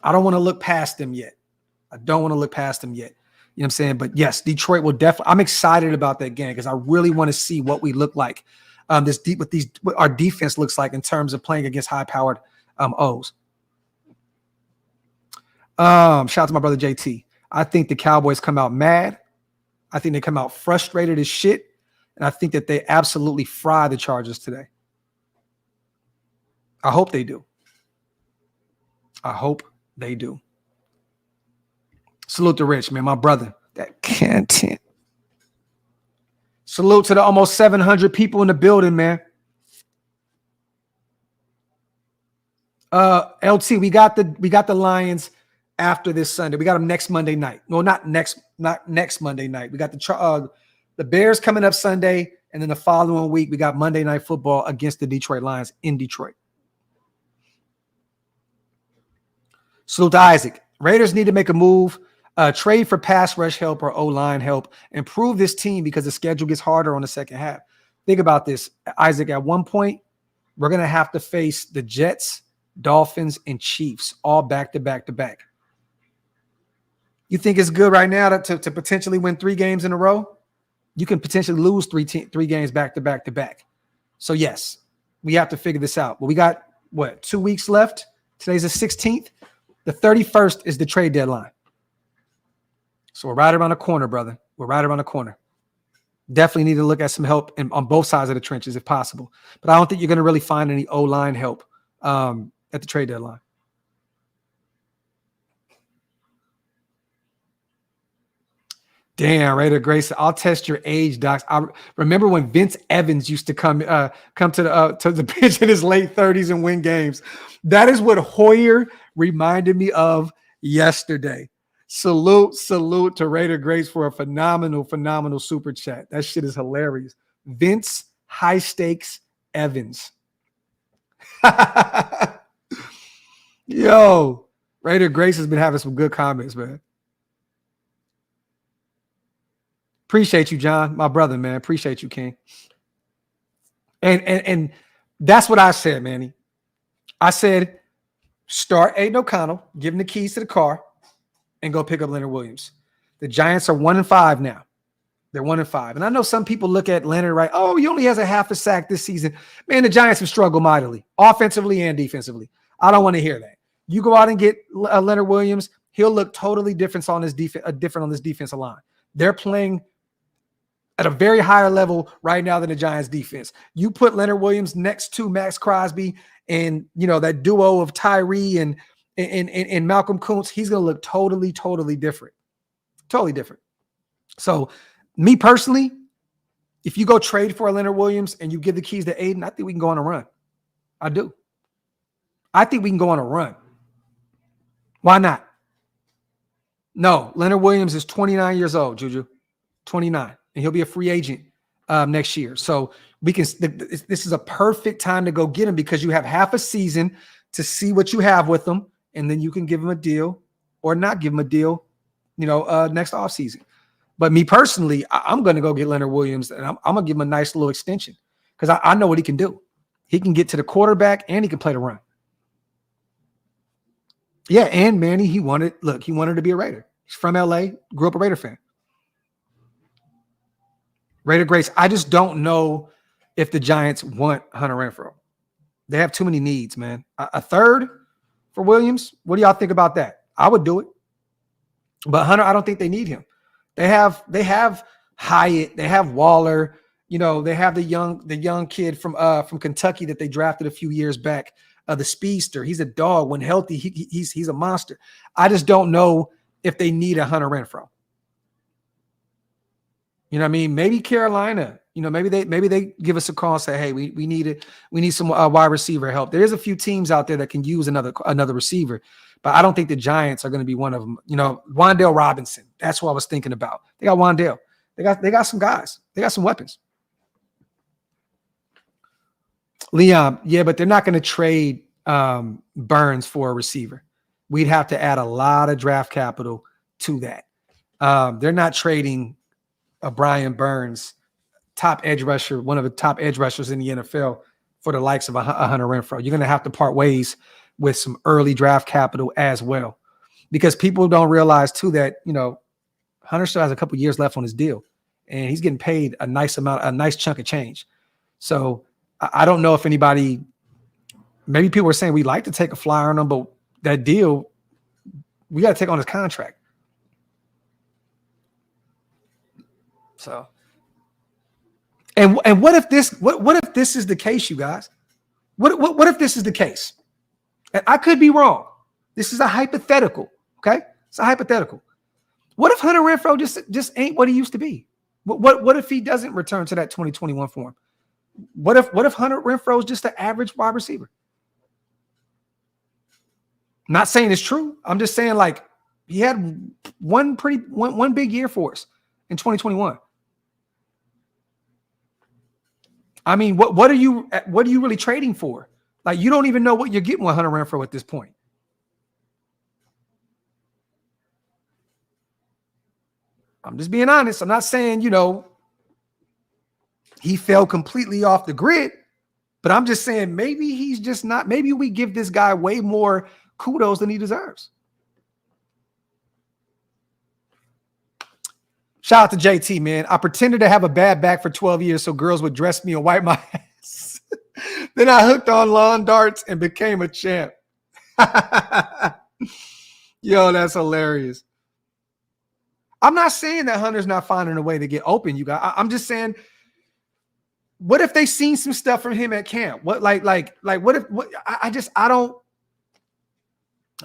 I don't want to look past them yet. You know what I'm saying? But yes, Detroit will definitely. I'm excited about that game because I really want to see what we look like. What our defense looks like in terms of playing against high-powered O's. Shout out to my brother JT. I think the Cowboys come out mad. I think they come out frustrated as shit. And I think that they absolutely fry the Chargers today. I hope they do. Salute to Rich, man, my brother. That content. Salute to the almost 700 people in the building, man. LT, we got the Lions after this Sunday. We got them next Monday night. No, not next Monday night. We got the Bears coming up Sunday, and then the following week we got Monday Night Football against the Detroit Lions in Detroit. Salute to Isaac. Raiders need to make a move. Trade for pass rush help or O-line help. Improve this team because the schedule gets harder on the second half. Think about this, Isaac. At one point, we're going to have to face the Jets, Dolphins, and Chiefs all back to back to back. You think it's good right now to potentially win 3 games in a row? You can potentially lose three games back to back to back. So, yes, we have to figure this out. But we got, 2 weeks left? Today's the 16th. The 31st is the trade deadline. So we're right around the corner, brother. We're right around the corner. Definitely need to look at some help on both sides of the trenches if possible. But I don't think you're going to really find any O-line help at the trade deadline. Damn, Raider Grace. I'll test your age, docs. I remember when Vince Evans used to come to the bench in his late 30s and win games. That is what Hoyer reminded me of yesterday. Salute to Raider Grace for a phenomenal super chat. That shit is hilarious. Vince High Stakes Evans. Yo, Raider Grace has been having some good comments, man. Appreciate you, John, my brother, man. Appreciate you, King. And that's what I said, Manny. I said, start Aiden O'Connell, give him the keys to the car, and go pick up Leonard Williams. The Giants are 1-5 now. They're 1-5. And I know some people look at Leonard, right? Oh, he only has a half a sack this season. Man, the Giants have struggled mightily, offensively and defensively. I don't want to hear that. You go out and get Leonard Williams, he'll look totally different on this defensive line. They're playing at a very higher level right now than the Giants defense. You put Leonard Williams next to Maxx Crosby and, that duo of Tyree and Malcolm Kuntz, he's going to look totally different. Totally different. So me personally, if you go trade for a Leonard Williams and you give the keys to Aiden, I think we can go on a run. I do. I think we can go on a run. Why not? No, Leonard Williams is 29 years old, Juju. 29. And he'll be a free agent next year. So we can. This is a perfect time to go get him because you have half a season to see what you have with him, and then you can give him a deal or not give him a deal, next offseason. But me personally, I'm going to go get Leonard Williams, and I'm going to give him a nice little extension because I know what he can do. He can get to the quarterback, and he can play the run. Yeah, and Manny, he wanted to be a Raider. He's from L.A., grew up a Raider fan. Raider Grace, I just don't know if the Giants want Hunter Renfrow. They have too many needs, man. A third for Williams? What do y'all think about that? I would do it. But Hunter, I don't think they need him. They have Hyatt, they have Waller, they have the young kid from Kentucky that they drafted a few years back, the speedster. He's a dog. When healthy, he's a monster. I just don't know if they need a Hunter Renfrow. You know what I mean? Maybe Carolina, maybe they give us a call and say, hey, we need some wide receiver help. There is a few teams out there that can use another receiver. But I don't think the Giants are going to be one of them. You know, Wan'Dale Robinson. That's what I was thinking about. They got Wan'Dale. They got some guys. They got some weapons. Leon, yeah, but they're not going to trade Burns for a receiver. We'd have to add a lot of draft capital to that. They're not trading a Brian Burns, top edge rusher, one of the top edge rushers in the NFL, for the likes of a Hunter Renfrow. You're going to have to part ways with some early draft capital as well, because people don't realize too that, you know, Hunter still has a couple years left on his deal, and he's getting paid a nice chunk of change. So I don't know if anybody, maybe people are saying we'd like to take a flyer on him, but that deal, we got to take on his contract. So, and what if this, what if this is the case, you guys? What if this is the case? And I could be wrong. This is a hypothetical. Okay. It's a hypothetical. What if Hunter Renfrow just ain't what he used to be? What if he doesn't return to that 2021 form? What if Hunter Renfrow is just an average wide receiver? I'm not saying it's true. I'm just saying, like, he had one big year for us in 2021. I mean, what are you really trading for? Like, you don't even know what you're getting with Hunter Renfrow at this point. I'm just being honest. I'm not saying, you know, he fell completely off the grid, but I'm just saying maybe he's just not. Maybe we give this guy way more kudos than he deserves. Shout out to JT, man. I pretended to have a bad back for 12 years so girls would dress me and wipe my ass. Then I hooked on lawn darts and became a champ. Yo, that's hilarious. I'm not saying that Hunter's not finding a way to get open, you guys. I'm just saying, what if they seen some stuff from him at camp? What I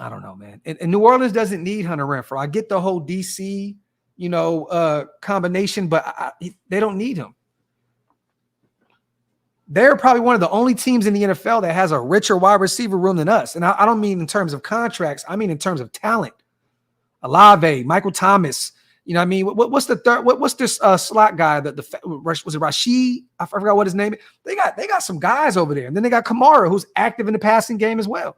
don't know, man. And New Orleans doesn't need Hunter Renfrow. I get the whole DC, you know, combination, but they don't need him. They're probably one of the only teams in the NFL that has a richer wide receiver room than us. And I don't mean in terms of contracts. I mean in terms of talent. Olave, Michael Thomas. You know what I mean? What's the third? What's this slot guy? Was it Rashid? I forgot what his name is. They got some guys over there. And then they got Kamara, who's active in the passing game as well.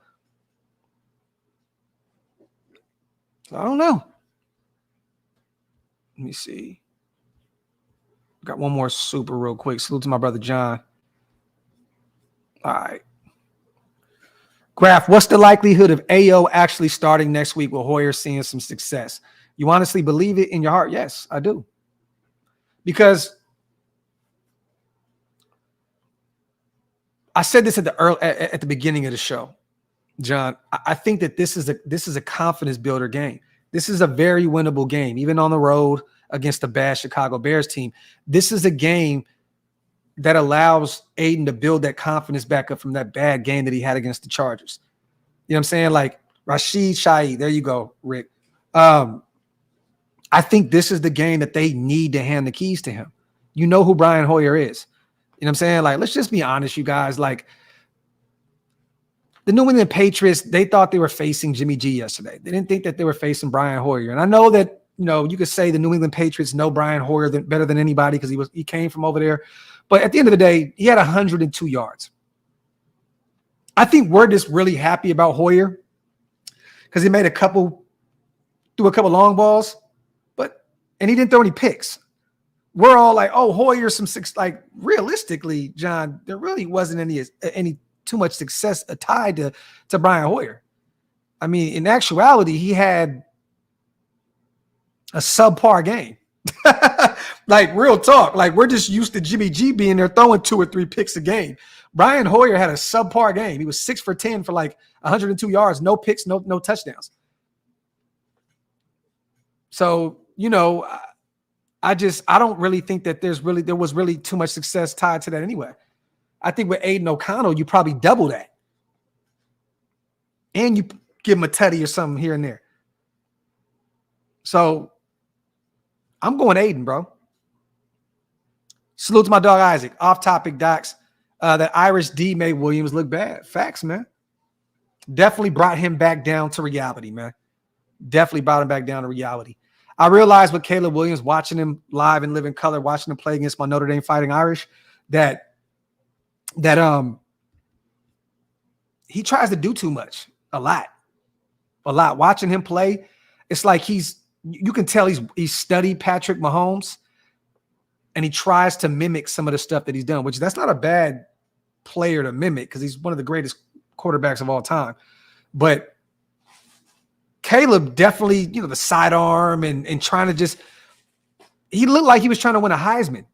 So I don't know. Let me see. Got one more super real quick. Salute to my brother John. All right. Graphk, what's the likelihood of AO actually starting next week with Hoyer seeing some success? You honestly believe it in your heart? Yes, I do. Because I said this at the beginning of the show, John. I think that this is a confidence builder game. This is a very winnable game, even on the road against a bad Chicago Bears team. This is a game that allows Aiden to build that confidence back up from that bad game that he had against the Chargers. You know what I'm saying? Like Rashid Shaheed. There you go, Rick. I think this is the game that they need to hand the keys to him. You know who Brian Hoyer is. You know what I'm saying? Like, let's just be honest, you guys. Like, the New England Patriots, they thought they were facing Jimmy G yesterday. They didn't think that they were facing Brian Hoyer. And I know that, you know, you could say the New England Patriots know Brian Hoyer better than anybody because he came from over there. But at the end of the day, he had 102 yards. I think we're just really happy about Hoyer because he threw a couple long balls, and he didn't throw any picks. We're all like, oh, Hoyer, like realistically, John, there really wasn't any too much success tied to Brian Hoyer. I mean, in actuality, he had a subpar game. Like, real talk. Like, we're just used to Jimmy G being there throwing 2 or 3 picks a game. Brian Hoyer had a subpar game. He was 6 for 10 for like 102 yards, no picks, no touchdowns. So, you know, I don't really think that there was really too much success tied to that anyway. I think with Aiden O'Connell, you probably double that. And you give him a tutty or something here and there. So I'm going Aiden, bro. Salute to my dog Isaac. Off topic, Docs. That Irish D made Williams look bad. Facts, man. Definitely brought him back down to reality, man. Definitely brought him back down to reality. I realized with Caleb Williams, watching him live and live in color, watching him play against my Notre Dame Fighting Irish, that he tries to do too much, a lot. Watching him play, it's like you can tell he's studied Patrick Mahomes, and he tries to mimic some of the stuff that he's done, which that's not a bad player to mimic because he's one of the greatest quarterbacks of all time. But Caleb definitely, the sidearm and trying to he looked like he was trying to win a Heisman.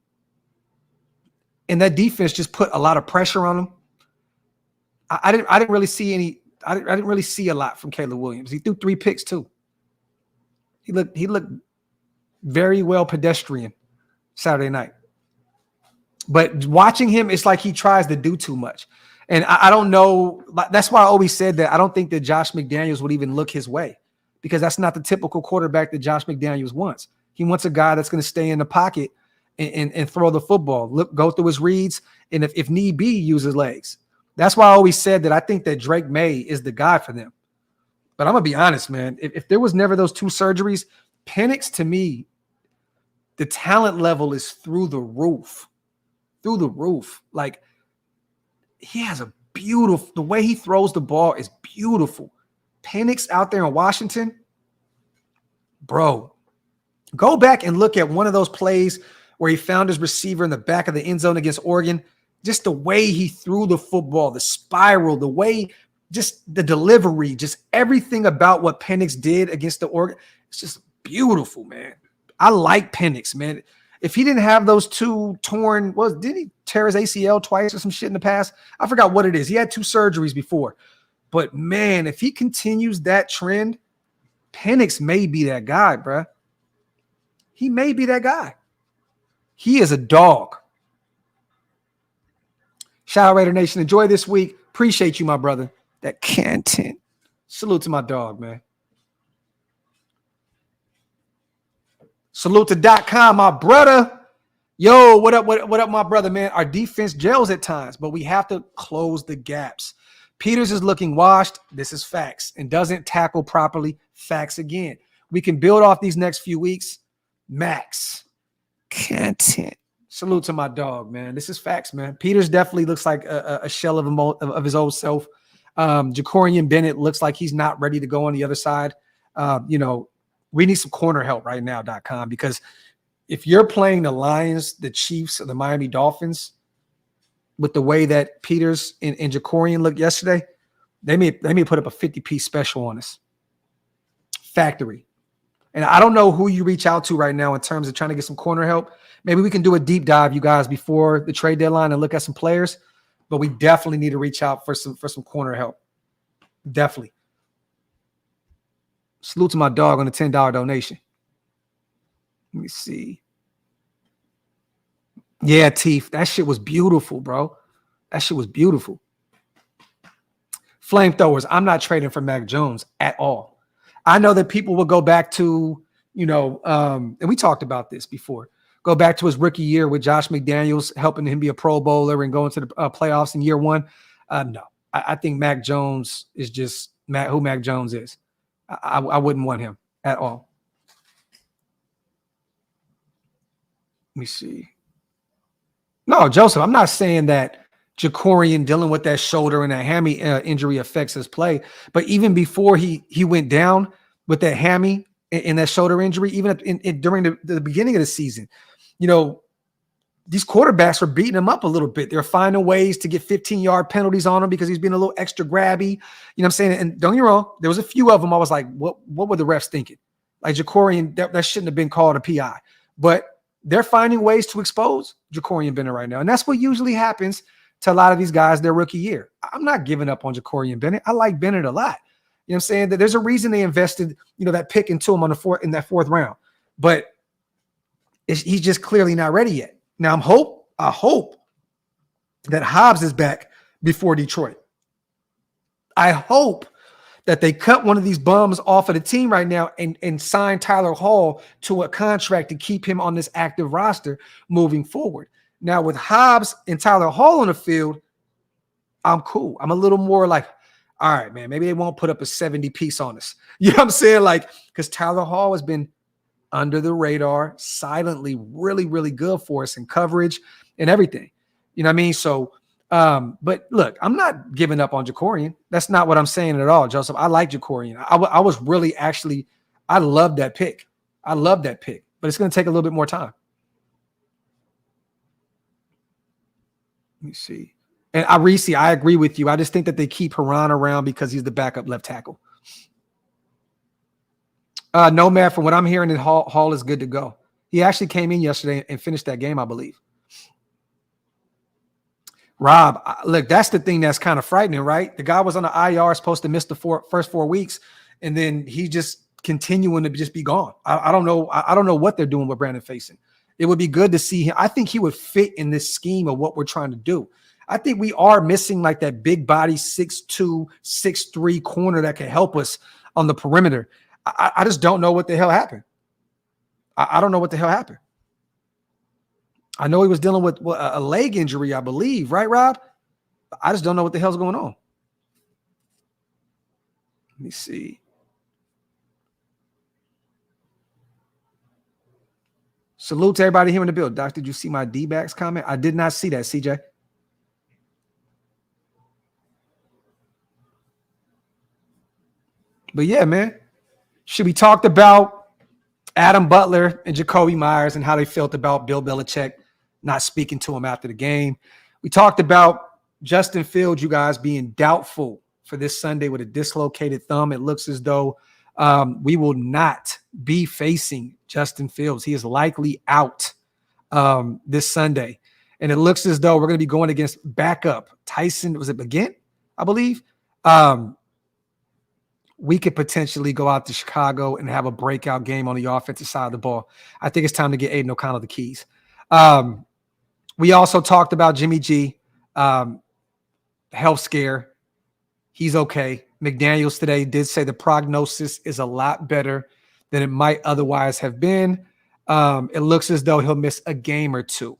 And that defense just put a lot of pressure on him. I didn't really see I didn't really see a lot from Caleb Williams. He threw 3 picks too. He looked very well pedestrian Saturday night. But watching him, it's like he tries to do too much. And I don't know. That's why I always said that I don't think that Josh McDaniels would even look his way, because that's not the typical quarterback that Josh McDaniels wants. He wants a guy that's going to stay in the pocket and throw the football, go through his reads, and if need be, use his legs. That's why I always said that I think that Drake May is the guy for them. But I'm going to be honest, man. If there was never those 2 surgeries, Penix, to me, the talent level is through the roof. Through the roof. Like, he has the way he throws the ball is beautiful. Penix out there in Washington, bro, go back and look at one of those plays where he found his receiver in the back of the end zone against Oregon. Just the way he threw the football, the spiral, the way, just the delivery, just everything about what Penix did against the Oregon. It's just beautiful, man. I like Penix, man. If he didn't have those 2 torn, did he tear his ACL twice or some shit in the past? I forgot what it is. He had 2 surgeries before. But, man, if he continues that trend, Penix may be that guy, bro. He may be that guy. He is a dog. Shout out Raider Nation. Enjoy this week. Appreciate you, my brother. That content. Salute to my dog, man. Salute to .com, my brother. Yo, what up, what up, my brother, man? Our defense gels at times, but we have to close the gaps. Peters is looking washed. This is facts. And doesn't tackle properly. Facts again. We can build off these next few weeks. Max. Content. Salute to my dog, man. This is facts, man. Peters definitely looks like a shell of his old self. Jacorian Bennett looks like he's not ready to go on the other side. We need some corner help right now, .com, because if you're playing the Lions, the Chiefs, or the Miami Dolphins with the way that Peters and Jacorian looked yesterday, they may put up a 50-piece special on us. Factory. And I don't know who you reach out to right now in terms of trying to get some corner help. Maybe we can do a deep dive, you guys, before the trade deadline and look at some players. But we definitely need to reach out for some corner help. Definitely. Salute to my dog on the $10 donation. Let me see. Yeah, Teeth. That shit was beautiful, bro. That shit was beautiful. Flamethrowers. I'm not trading for Mac Jones at all. I know that people will go back to, and we talked about this before, go back to his rookie year with Josh McDaniels helping him be a Pro Bowler and going to the playoffs in year 1. No, I think Mac Jones is just who Mac Jones is. I wouldn't want him at all. Let me see. No, Joseph, I'm not saying that Jacorian dealing with that shoulder and that hammy injury affects his play. But even before he went down with that hammy and that shoulder injury, even during the beginning of the season, these quarterbacks were beating him up a little bit. They're finding ways to get 15-yard penalties on him because he's being a little extra grabby. You know what I'm saying? And don't get me wrong, there was a few of them I was like, what were the refs thinking? Like Jacorian, that shouldn't have been called a PI. But they're finding ways to expose Jacorian Bennett right now. And that's what usually happens to a lot of these guys their rookie year. I'm not giving up on Jacorian Bennett. I like Bennett a lot. You know what I'm saying? That there's a reason they invested, that pick into him in that 4th round. But he's just clearly not ready yet. Now I hope that Hobbs is back before Detroit. I hope that they cut one of these bums off of the team right now and sign Tyler Hall to a contract to keep him on this active roster moving forward. Now, with Hobbs and Tyler Hall on the field, I'm cool. I'm a little more like, all right, man, maybe they won't put up a 70 piece on us. You know what I'm saying? Like, because Tyler Hall has been under the radar, silently, really, really good for us in coverage and everything. You know what I mean? So, but look, I'm not giving up on Jacorian. That's not what I'm saying at all, Joseph. I like Jacorian. I was really actually, I love that pick. I love that pick, but it's going to take a little bit more time. Let me see. And I agree with you. I just think that they keep Haran around because he's the backup left tackle. No, man, from what I'm hearing, Hall is good to go. He actually came in yesterday and finished that game, I believe. Rob, look, that's the thing that's kind of frightening, right? The guy was on the IR, supposed to miss the first 4 weeks, and then he just continuing to just be gone. I don't know. I don't know what they're doing with Brandon Faison. It would be good to see him. I think he would fit in this scheme of what we're trying to do. I think we are missing like that big body 6'2", 6'3" corner that can help us on the perimeter. I just don't know what the hell happened. I don't know what the hell happened. I know he was dealing with a leg injury, I believe, right, Rob? I just don't know what the hell's going on. Let me see. Salute to everybody here in the build. Doc, did you see my D-backs comment? I did not see that, CJ. But yeah, man. Should we talked about Adam Butler and Jacoby Myers and how they felt about Bill Belichick not speaking to him after the game. We talked about Justin Fields, you guys, being doubtful for this Sunday with a dislocated thumb. It looks as though we will not be facing Justin Fields. He is likely out this Sunday. And it looks as though we're going to be going against backup Tyson. Was it McGinn, I believe? We could potentially go out to Chicago and have a breakout game on the offensive side of the ball. I think it's time to get Aiden O'Connell the keys. We also talked about Jimmy G, health scare. He's okay. McDaniels today did say the prognosis is a lot better than it might otherwise have been. It looks as though he'll miss a game or two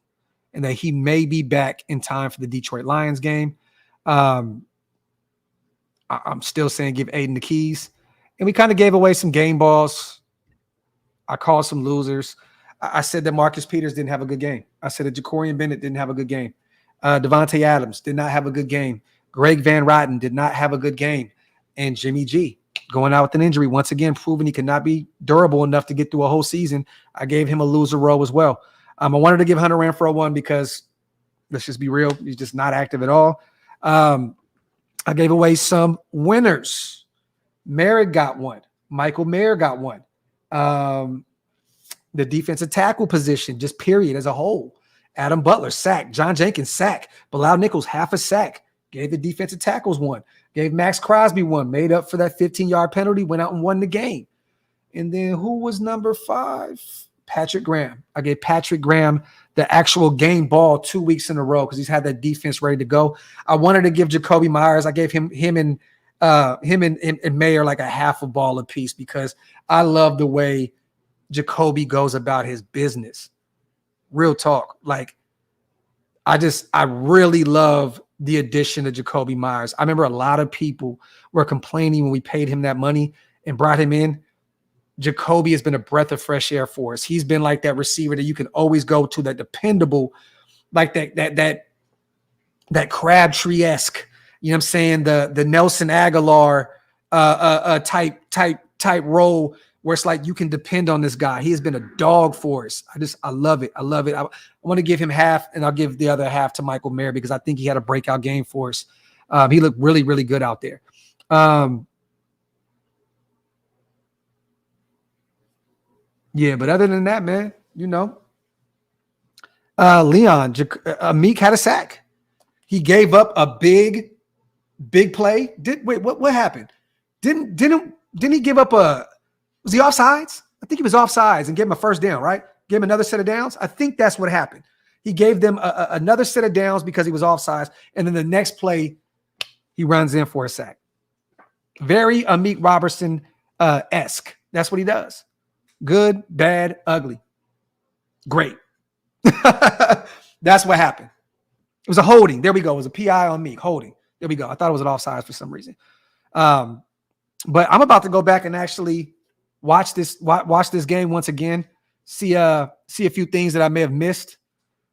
and that he may be back in time for the Detroit Lions game. I'm still saying give Aiden the keys. And we kind of gave away some game balls. I called some losers. I said that Marcus Peters didn't have a good game. I said that Jacorian Bennett didn't have a good game. Davante Adams did not have a good game. Greg Van Roten did not have a good game. And Jimmy G going out with an injury, once again, proving he cannot be durable enough to get through a whole season. I gave him a loser row as well. I wanted to give Hunter Renfrow one because, let's just be real, he's just not active at all. I gave away some winners. Merritt got one. Michael Mayer got one. The defensive tackle position, just period as a whole. Adam Butler, sack. John Jenkins, sack. Bilal Nichols, half a sack. Gave the defensive tackles one. Gave Maxx Crosby one. Made up for that 15-yard penalty. Went out and won the game. And then who was number 5? Patrick Graham. I gave Patrick Graham the actual game ball 2 weeks in a row because he's had that defense ready to go. I wanted to give Jacoby Myers. I gave him and Mayer like a half a ball apiece because I love the way Jacoby goes about his business. Real talk. Like, I really love the addition of Jacoby Myers. I remember a lot of people were complaining when we paid him that money and brought him in. Jacoby has been a breath of fresh air for us. He's been like that receiver that you can always go to, that dependable, like that Crabtree-esque, you know what I'm saying? The Nelson Aguilar type role where it's like you can depend on this guy. He has been a dog for us. I love it. I love it. I want to give him half, and I'll give the other half to Michael Mayer because I think he had a breakout game for us. He looked really, really good out there. Yeah, but other than that, man, you know, Leon, Meek had a sack. He gave up a big play. What happened? Didn't he give up was he offsides? I think he was offsides and gave him a first down, right? Gave him another set of downs. I think that's what happened. He gave them another set of downs because he was offsides. And then the next play, he runs in for a sack. Very Amik Robertson-esque. That's what he does. Good, bad, ugly. Great. That's what happened. It was a holding. There we go. It was a PI on Meek. Holding. There we go. I thought it was an offsides for some reason. But I'm about to go back and actually watch this game once again. See a few things that I may have missed.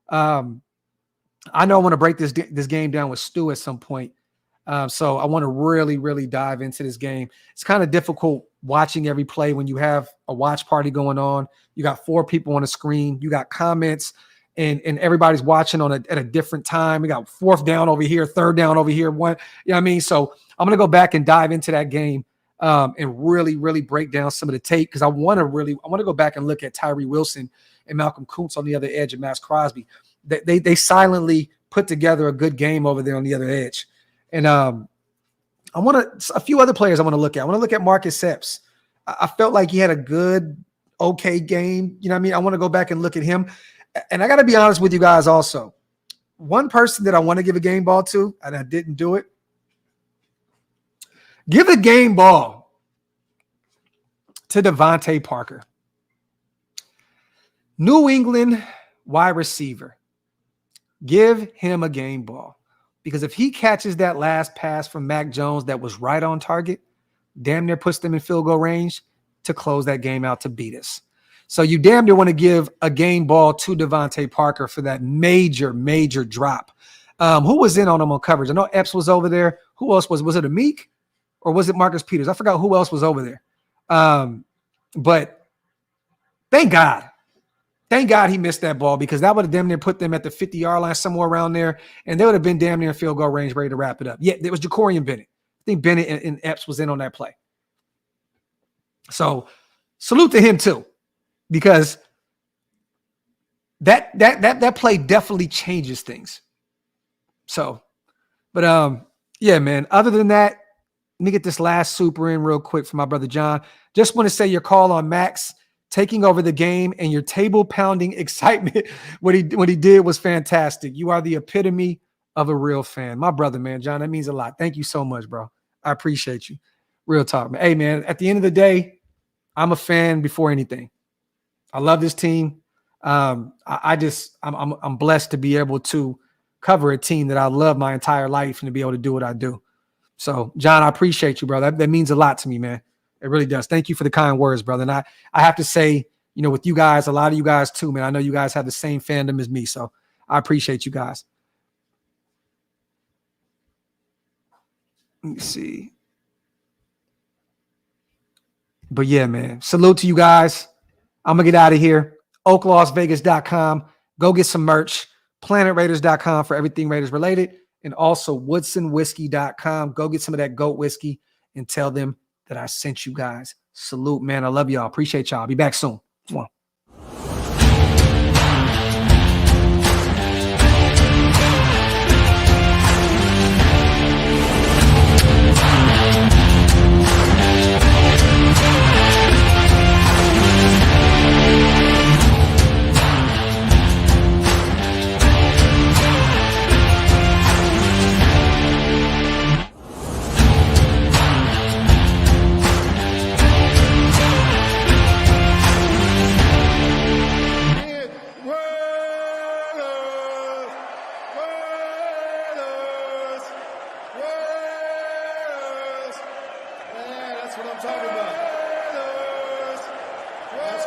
I know I want to break this game down with Stu at some point. So I want to really, really dive into this game. It's kind of difficult watching every play when you have a watch party going on. You got 4 people on the screen. You got comments, and everybody's watching at a different time. We got 4th down over here, 3rd down over here. One, you know what I mean? So I'm going to go back and dive into that game and really, really break down some of the tape because I want to go back and look at Tyree Wilson and Malcolm Kuntz on the other edge and Maxx Crosby. They silently put together a good game over there on the other edge. And a few other players I want to look at. I want to look at Marcus Epps. I felt like he had a good, okay game. You know what I mean? I want to go back and look at him. And I got to be honest with you guys also. One person that I want to give a game ball to, and I didn't do it. Give a game ball to Davante Parker. New England wide receiver. Give him a game ball. Because if he catches that last pass from Mac Jones that was right on target, damn near puts them in field goal range to close that game out to beat us. So you damn near want to give a game ball to Davante Parker for that major, major drop. Who was in on him on coverage? I know Epps was over there. Who else was it? Amik or was it Marcus Peters? I forgot who else was over there. But thank God. Thank God he missed that ball because that would have damn near put them at the 50-yard line somewhere around there, and they would have been damn near field goal range ready to wrap it up. Yeah, it was Jacorian Bennett. I think Bennett and Epps was in on that play. So salute to him too because that play definitely changes things. So, but yeah, man, other than that, let me get this last super in real quick for my brother John. Just want to say your call on Maxx taking over the game and your table pounding excitement. What he did was fantastic. You are the epitome of a real fan. My brother, man, John, that means a lot. Thank you so much, bro. I appreciate you. Real talk, man. Hey, man, at the end of the day, I'm a fan before anything. I love this team. I'm blessed to be able to cover a team that I love my entire life and to be able to do what I do. So, John, I appreciate you, bro. That means a lot to me, man. It really does. Thank you for the kind words, brother. And I have to say, you know, with you guys, a lot of you guys too, man. I know you guys have the same fandom as me, so I appreciate you guys. Let me see. But yeah, man, salute to you guys. I'm going to get out of here. OakLosVegas.com. Go get some merch. PlanetRaiders.com for everything Raiders related. And also WoodsonWhiskey.com. Go get some of that goat whiskey and tell them that I sent you guys. Salute, man. I love y'all. Appreciate y'all. I'll be back soon. Mwah. That's what I'm talking about.